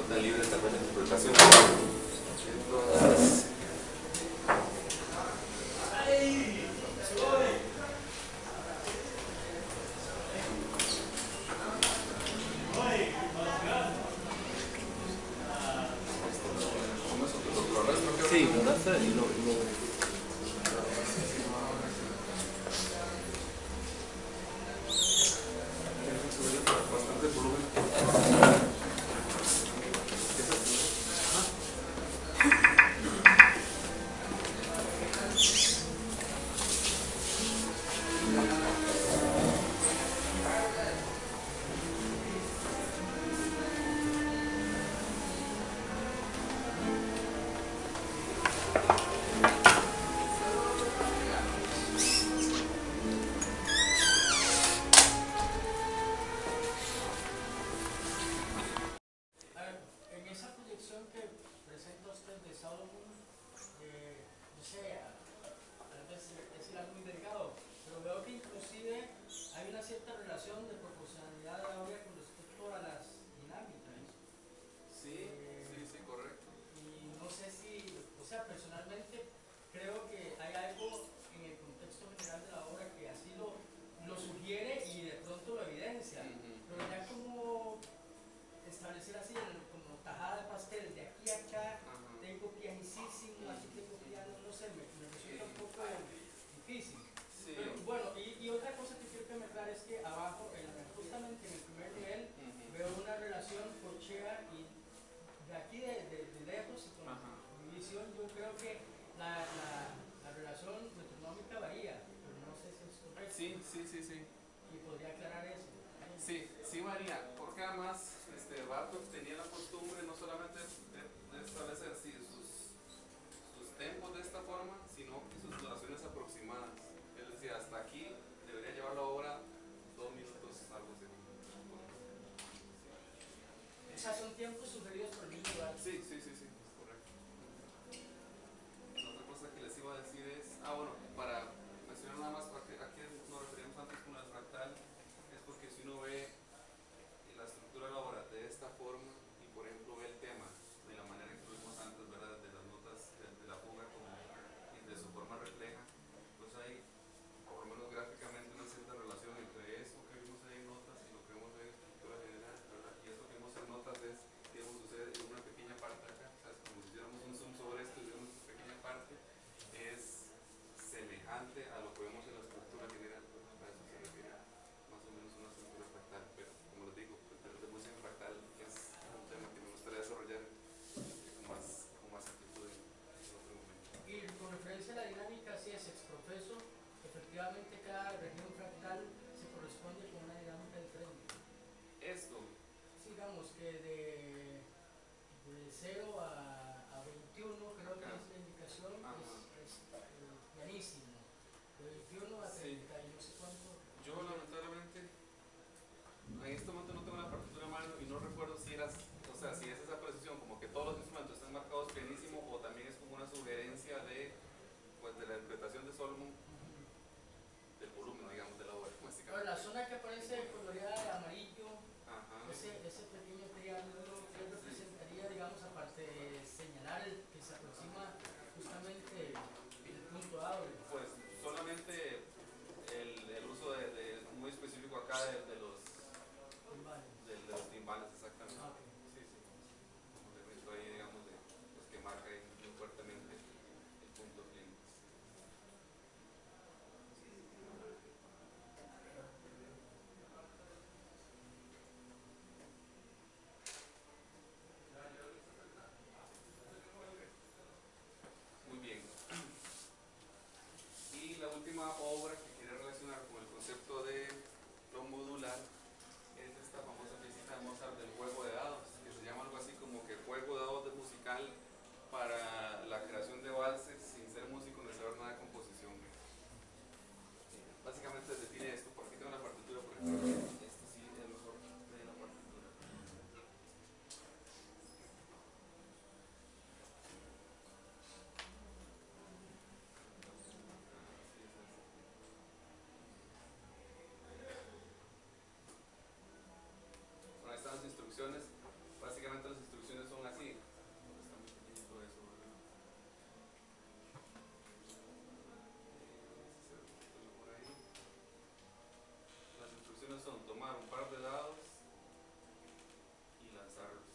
tan libre tal vez la interpretación. Entonces, Sí, ¿verdad? Y lo bastante volumen. En esa proyección que presenta usted de Solomon, no sé, tal vez es algo muy delicado, pero veo que inclusive hay una cierta relación de proporcionalidad áurea con respecto a las dinámicas. Sí, correcto. Y no sé si, o sea, personalmente creo que hay algo en el contexto general de la obra que así lo sugiere y de pronto lo evidencia, pero ya como establecer así como tajada de pastel de aquí a acá, tengo pianicísimo, aquí tengo piano, no sé, me resulta un poco difícil. Sí. Pero bueno, y otra cosa que quiero que me aclare es que abajo, justamente en el primer nivel, veo una relación corchea y de aquí de lejos y con mi visión, yo creo que la relación metronómica varía, pero no sé si es correcto. Sí. Y podría aclarar eso. Sí, María, porque además Bartók tenía la costumbre no solamente de establecer sus tempos de esta forma, sino que sus duraciones aproximadas. Él decía, hasta aquí debería llevar la obra 2 minutos, algo así. O sea, son tiempos sugeridos por el mismo lugar. Sí, correcto. Otra cosa que les iba a decir es, bueno, para mencionar nada más a qué nos referimos antes con el fractal, es porque si uno ve la estructura de la obra de esta forma y por ejemplo ve el tema de la manera que lo vimos antes, ¿verdad? De las notas de la fuga como y de su forma refleja, pues hay por lo menos gráficamente una cierta relación entre eso que vimos ahí en notas y lo que vemos ahí en estructura general, ¿verdad? Y eso que vemos en notas es, digamos, sucede en una pequeña parte acá, o sea, es como si hiciéramos un zoom sobre esto y viéramos esta pequeña parte, es semejante a lo que vemos en la estructura general, pues, a eso se refiere más o menos una estructura fractal, pero como les digo, el tema de música fractal es un tema que me gustaría desarrollar con más actitud en otro momento. Y con referencia a la dinámica, sí es exprofeso, efectivamente cada región fractal se corresponde con una dinámica diferente. Esto, Digamos que de 0 a 21 creo que es la indicación, es pianísimo. De 21 a 30 y no sé cuánto. yo lamentablemente en este momento no tengo la partitura en mano y no recuerdo si si es esa precisión, como que todos los instrumentos están marcados pianísimo o también es como una sugerencia de la interpretación de Solomon del volumen, digamos, de la obra. Ahora, la zona que aparece coloreada de amarillo, ese pequeño triángulo que representaría, digamos, aparte de señalar que se aproxima justamente el punto áureo. Pues solamente tomar un par de dados y lanzarlos.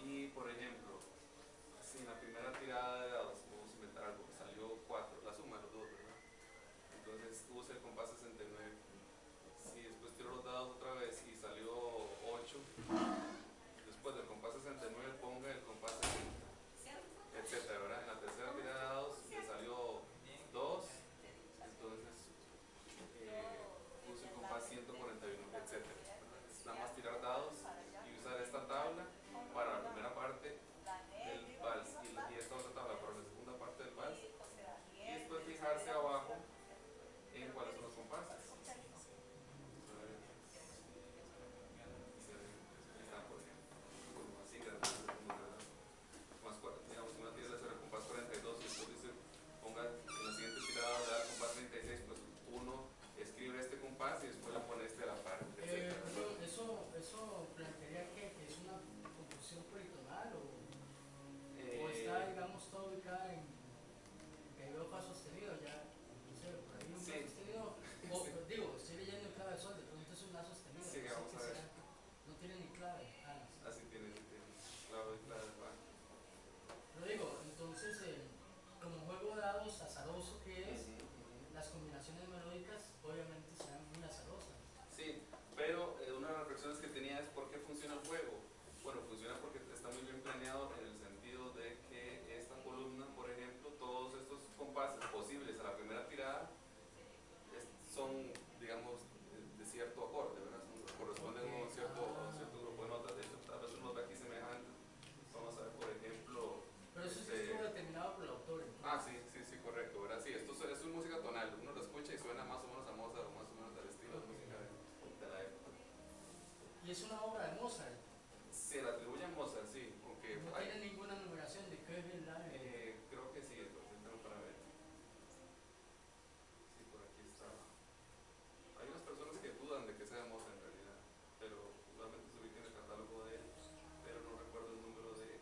Y por ejemplo, si en la primera tirada de dados, vamos a inventar algo, salió 4, la suma de los dos, ¿verdad? Entonces use el compás 69. Si después tiro los dados otra vez y salió 8, después del compás 69 ponga el compás 60, etcétera, ¿verdad? En la tercera tirada de dados le salió 2, entonces use el compás 141, etcétera. Es nada más tirar dados y usar esta tabla para la primera parte del vals y esta otra tabla para la segunda parte del vals, y después fijarse abajo en cuáles son los compases. Así, más 4, digamos, una tira de el compás 42 y después dice, ponga en la siguiente tirada de el compás 36, pues uno escribe este compás y después le pone este a la par, etc. Eso plantearía que es una composición politonal o está, digamos, todo ubicada en que hay fa sostenido, ya, no sé, por ahí un fa sostenido, o digo, estoy leyendo en clave de sol, de pronto es un la sostenido, sí, vamos a ver. No tiene ni clave. Así tiene, clave de fa. Lo digo, entonces, como juego de dados azaroso que es, las combinaciones melódicas obviamente serán muy azarosas. Sí, pero una de las reflexiones que tenía es por qué funciona el juego. Bueno, funciona porque está muy bien planeado en el sentido de que esta columna, por ejemplo, todos estos compases posibles a la primera tirada son, digamos, de cierto acorde, ¿verdad? Corresponden a un cierto grupo de notas. De hecho, tal vez uno ve aquí semejantes. Vamos a ver, por ejemplo. Pero eso sí estuvo determinado por el autor. ¿Entonces? Sí, correcto, ¿verdad? Sí, esto es música tonal. Uno lo escucha y suena más o menos a Mozart o más o menos al estilo de música de la época. ¿Y es una obra de Mozart? Se la atribuye a Mozart, sí, aunque no tiene ninguna numeración de qué es la. Creo que sí, entonces para ver. Sí, por aquí está. Hay unas personas que dudan de que sea Mozart en realidad, pero realmente se ubica en el catálogo de él, pero no recuerdo el número de.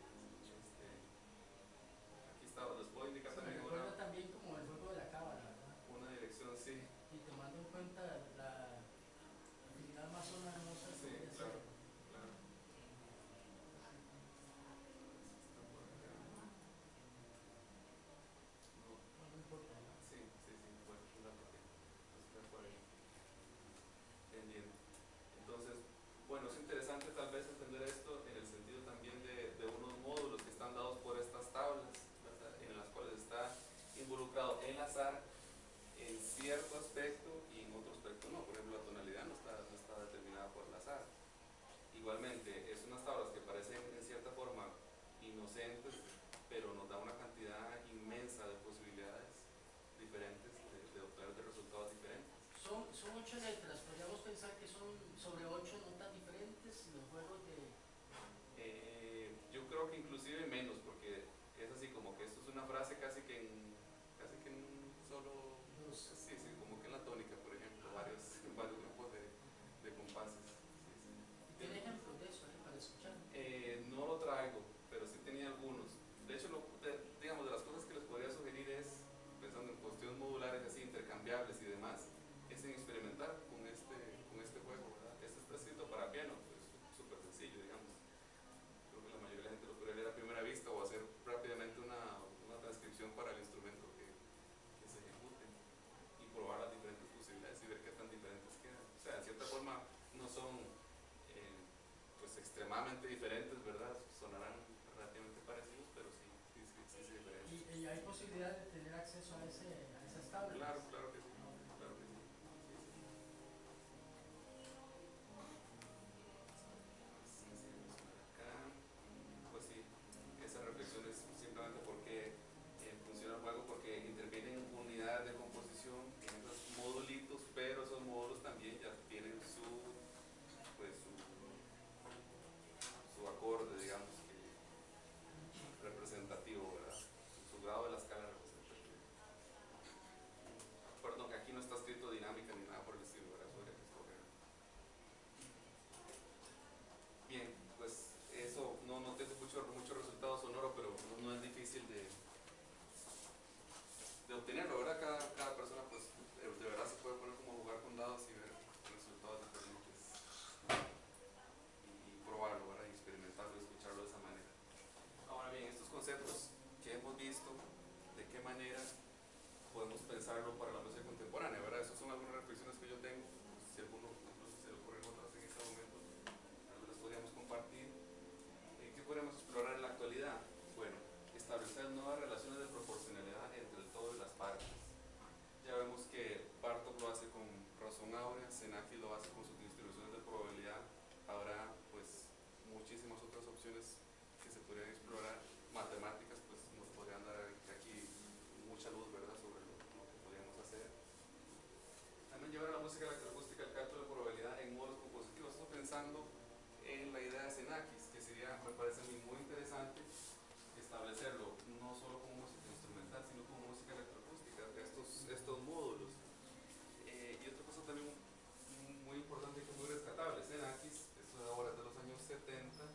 Aquí está, les puedo indicar también. Me recuerda también como el juego de la cábala, ¿verdad? Una dirección, sí. Y tomando en cuenta la afinidad más o menos de Mozart. Sí, claro. No importa, ¿no? Sí, bueno, una parte. Por ahí. Pendiente. Entonces, bueno, es interesante tal vez entender esto en el sentido también de unos módulos que están dados por estas tablas, ¿verdad? En las cuales está involucrado el azar en cierto aspecto y en otro aspecto no. Por ejemplo, la tonalidad no está determinada por el azar. Igualmente, es unas tablas que parecen en cierta forma inocentes, pero nos da una cantidad inmensa de posibilidades diferentes de obtener de resultados diferentes. Son 8 letras, podríamos pensar que son sobre 8 notas diferentes los juegos de. Yo creo que inclusive menos, porque es así como que esto es una frase casi que en solo. Sí, como que en la tónica, por ejemplo, varios grupos de compases. ¿Tiene ejemplos de eso para escuchar? No lo traigo, pero sí tenía algunos. De hecho, digamos, de las cosas que les podría sugerir es, pensando en cuestiones modulares así, intercambiables y demás, es en experimentar con este juego, ¿verdad? Este está escrito para piano, pues súper sencillo, digamos. Creo que la mayoría de la gente lo podría leer a primera vista o hacer rápidamente una transcripción para el instrumento que se ejecute y probar las diferentes posibilidades y ver qué tan diferentes quedan. O sea, en cierta forma no son pues extremadamente diferentes, ¿verdad? Sonarán relativamente parecidos, pero sí diferentes. ¿Y hay posibilidad de tener acceso a esas tablas? Claro que sí. Pues sí, esa reflexión es simplemente porque funciona el juego, porque intervienen unidades de composición en esos modulitos, pero esos módulos también ya tienen su acorde, digamos, representativo, ¿verdad? Su grado de la escala representativa. opciones que se podrían explorar. Matemáticas, pues nos podrían dar aquí mucha luz, ¿verdad?, sobre lo que podríamos hacer. También llevar a la música electroacústica el cálculo de probabilidad en módulos compositivos. Estoy pensando en la idea de Xenakis, que sería, me parece a mí muy interesante establecerlo no solo como música instrumental, sino como música electroacústica, estos módulos. Y otra cosa también muy importante y muy rescatable, Xenakis, esto de ahora de los años 70,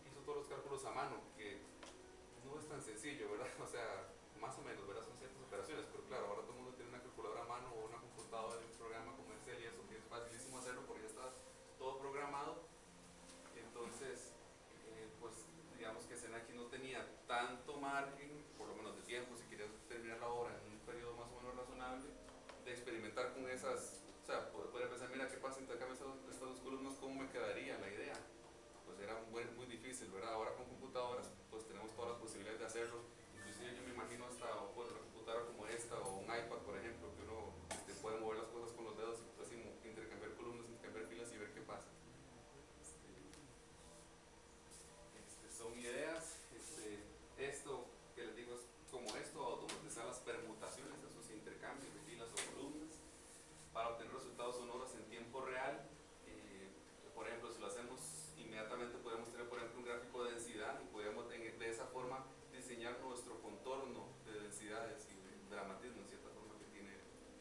hizo todos los cálculos a mano, que no es tan sencillo, ¿verdad? O sea, más o menos, ¿verdad? Son ciertas operaciones, pero claro, ahora todo el mundo tiene una calculadora a mano o una computadora de un programa como Excel y eso, que es facilísimo hacerlo porque ya está todo programado. Entonces, pues digamos que Xenakis no tenía tanto margen, por lo menos de tiempo, si querías terminar la obra en un periodo más o menos razonable, de experimentar con esas, o sea, poder pensar, mira, ¿qué pasa si intercambio estas dos columnas? ¿Cómo me quedaría la idea? Pues era muy difícil, ¿verdad? Ahora con computadoras pues tenemos todas las posibilidades de hacerlo. Inclusive yo me imagino hasta pues, una computadora como esta o un iPad, por ejemplo, que uno puede mover las cosas con los dedos y pues, así intercambiar columnas, intercambiar filas y ver qué pasa. Son ideas. Esto que les digo es como esto, automatizar las permutaciones, esos intercambios de filas o columnas para obtener resultados sonoros en tiempo real. Por ejemplo, si lo hacemos inmediatamente podemos tener, por ejemplo, un gráfico de densidad y podemos de esa forma diseñar nuestro contorno de densidades y de dramatismo en cierta forma que tiene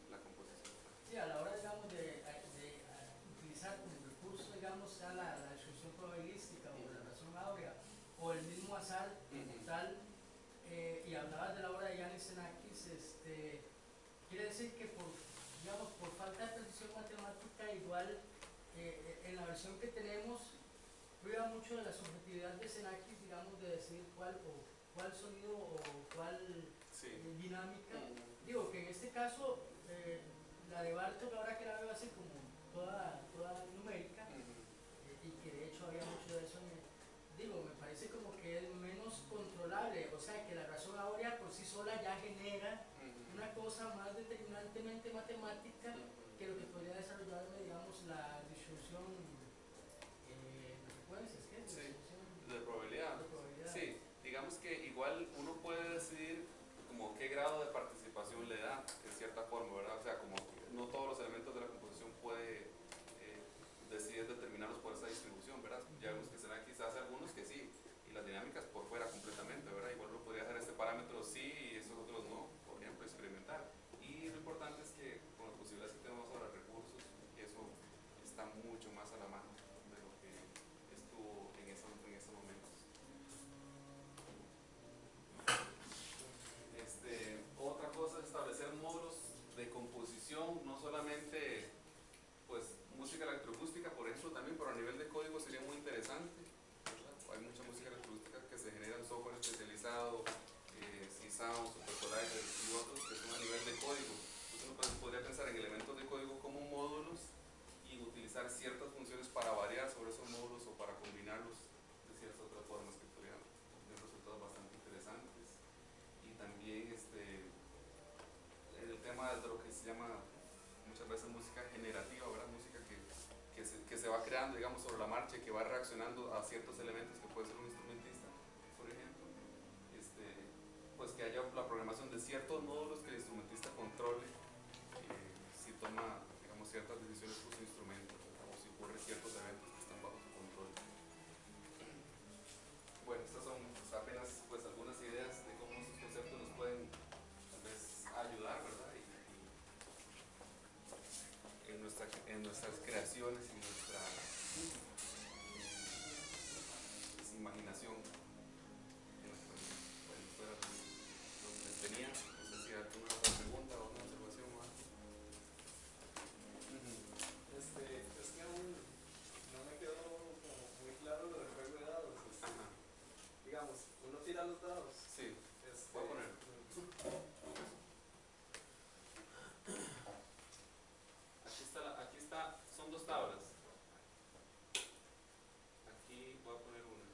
la composición. Sí, a la hora, digamos, de utilizar como recurso, digamos, sea la distribución probabilística o la razón áurea o el mismo azar tal, y hablabas de la obra de Yanis Xenakis, quiere decir que digamos, por falta de precisión matemática, igual en la versión que tenemos prueba mucho de la subjetividad de Xenakis, digamos, de decidir cuál sonido o cuál dinámica. Digo que en este caso la de Bartók, ahora que la veo así como toda numérica, y que de hecho había mucho de eso me parece como que es menos controlable, o sea que la razón áurea por sí sola ya genera una cosa más determinantemente matemática que lo que podría desarrollarme, digamos, la distribución de frecuencias, ¿qué es? Sí, de probabilidad. Sí, digamos que igual uno puede decidir como qué grado de participación le da, en cierta forma, ¿verdad? O sea, como no todos los elementos de la composición puede decidir determinarlos por esa distribución, ¿verdad? Ya vemos que serán quizás algunos que sí, y las dinámicas por fuera completamente, ¿verdad? Igual uno podría hacer este parámetro sí y estos otros no, por ejemplo, experimentar. Y lo importante es que con las posibilidades que tenemos ahora, recursos, eso está mucho más a la mano de lo que estuvo en esos momentos. Otra cosa es establecer módulos de composición, no solamente pues música electroacústica, por ejemplo, también, pero a nivel de código sería muy interesante, ¿verdad? Hay mucha música electroacústica que se genera en software especializado, C-Sound, Supercollider y otros que son a nivel de código. Entonces uno podría pensar en elementos de código como módulos y utilizar ciertas funciones para variar sobre esos módulos o para combinarlos de ciertas otras formas que podrían tener resultados bastante interesantes. Y también el tema de lo que se llama muchas veces música generativa, ¿verdad? Música que se va creando, digamos, sobre la marcha y que va reaccionando a ciertos elementos que puede ser un instrumentista, por ejemplo. Pues que haya la programación de ciertos módulos que el instrumentista controle si toma, digamos, ciertas decisiones con su instrumento, ¿verdad? O si ocurren ciertos eventos que están bajo su control. Bueno, estas son apenas pues algunas ideas de cómo estos conceptos nos pueden tal vez ayudar, ¿verdad? En nuestras creaciones y nuestra imaginación. Bueno, fuera lo que les tenía, no sé si hay alguna otra pregunta o una observación o algo. Es que aún no me quedó como muy claro lo del juego de dados. Digamos, uno tira los dados. Sí, voy a poner. Aquí está, son dos tablas. Aquí voy a poner una.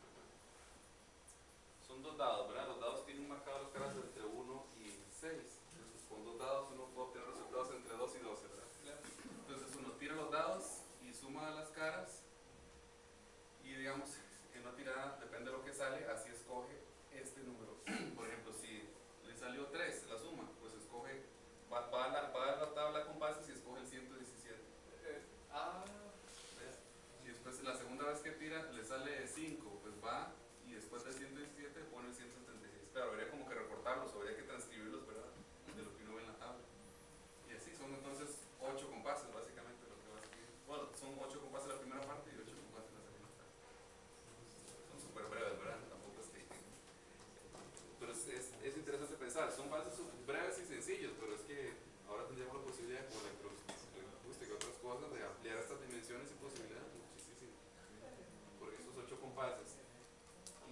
cosas de ampliar estas dimensiones y posibilidades, muchísimo. Porque estos 8 compases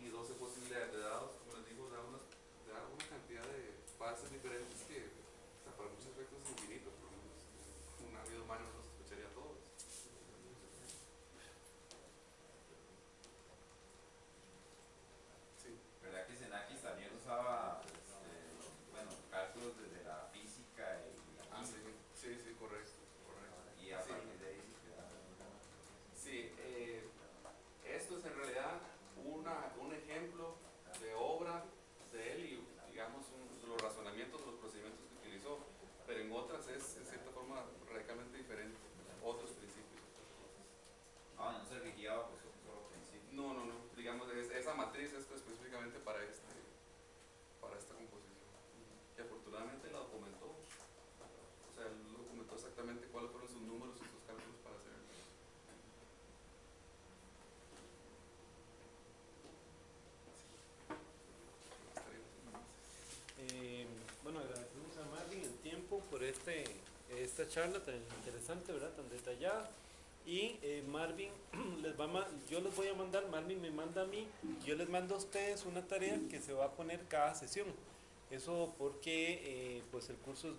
y 12 posibilidades de dados, como les digo, da una cantidad de bases diferentes que, o sea, para muchos efectos es infinito. Por lo menos una vida humana no los escucharía todos. Sí. ¿Verdad que Xenakis también usaba, bueno, cálculos desde la física y la química? Sí, correcto. Y a partir de ahí se queda. Sí, esto es en realidad un ejemplo de obra de él y, digamos, los razonamientos, los procedimientos que utilizó, pero en otras es, en cierta forma, radicalmente diferente, otros principios. No se rigía bajo un solo principio. No, digamos, esa matriz es específicamente para esta composición, que afortunadamente la documentó, o sea, él documentó exactamente cuáles fueron sus números y sus cálculos para hacer. Bueno, agradecemos a Marvin el tiempo por esta charla tan interesante, ¿verdad? Tan detallada. Y Marvin, yo les voy a mandar, Marvin me manda a mí, yo les mando a ustedes una tarea que se va a poner cada sesión. Eso porque pues el curso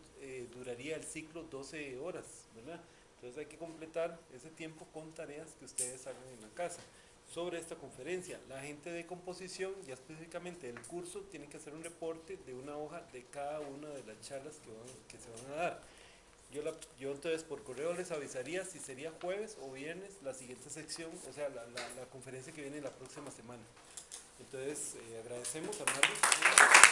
duraría el ciclo 12 horas, ¿verdad? Entonces hay que completar ese tiempo con tareas que ustedes hagan en la casa. Sobre esta conferencia, la gente de composición, ya específicamente el curso, tiene que hacer un reporte de una hoja de cada una de las charlas que se van a dar. Yo entonces por correo les avisaría si sería jueves o viernes la siguiente sección, o sea, la conferencia que viene la próxima semana. Entonces agradecemos a Marvin.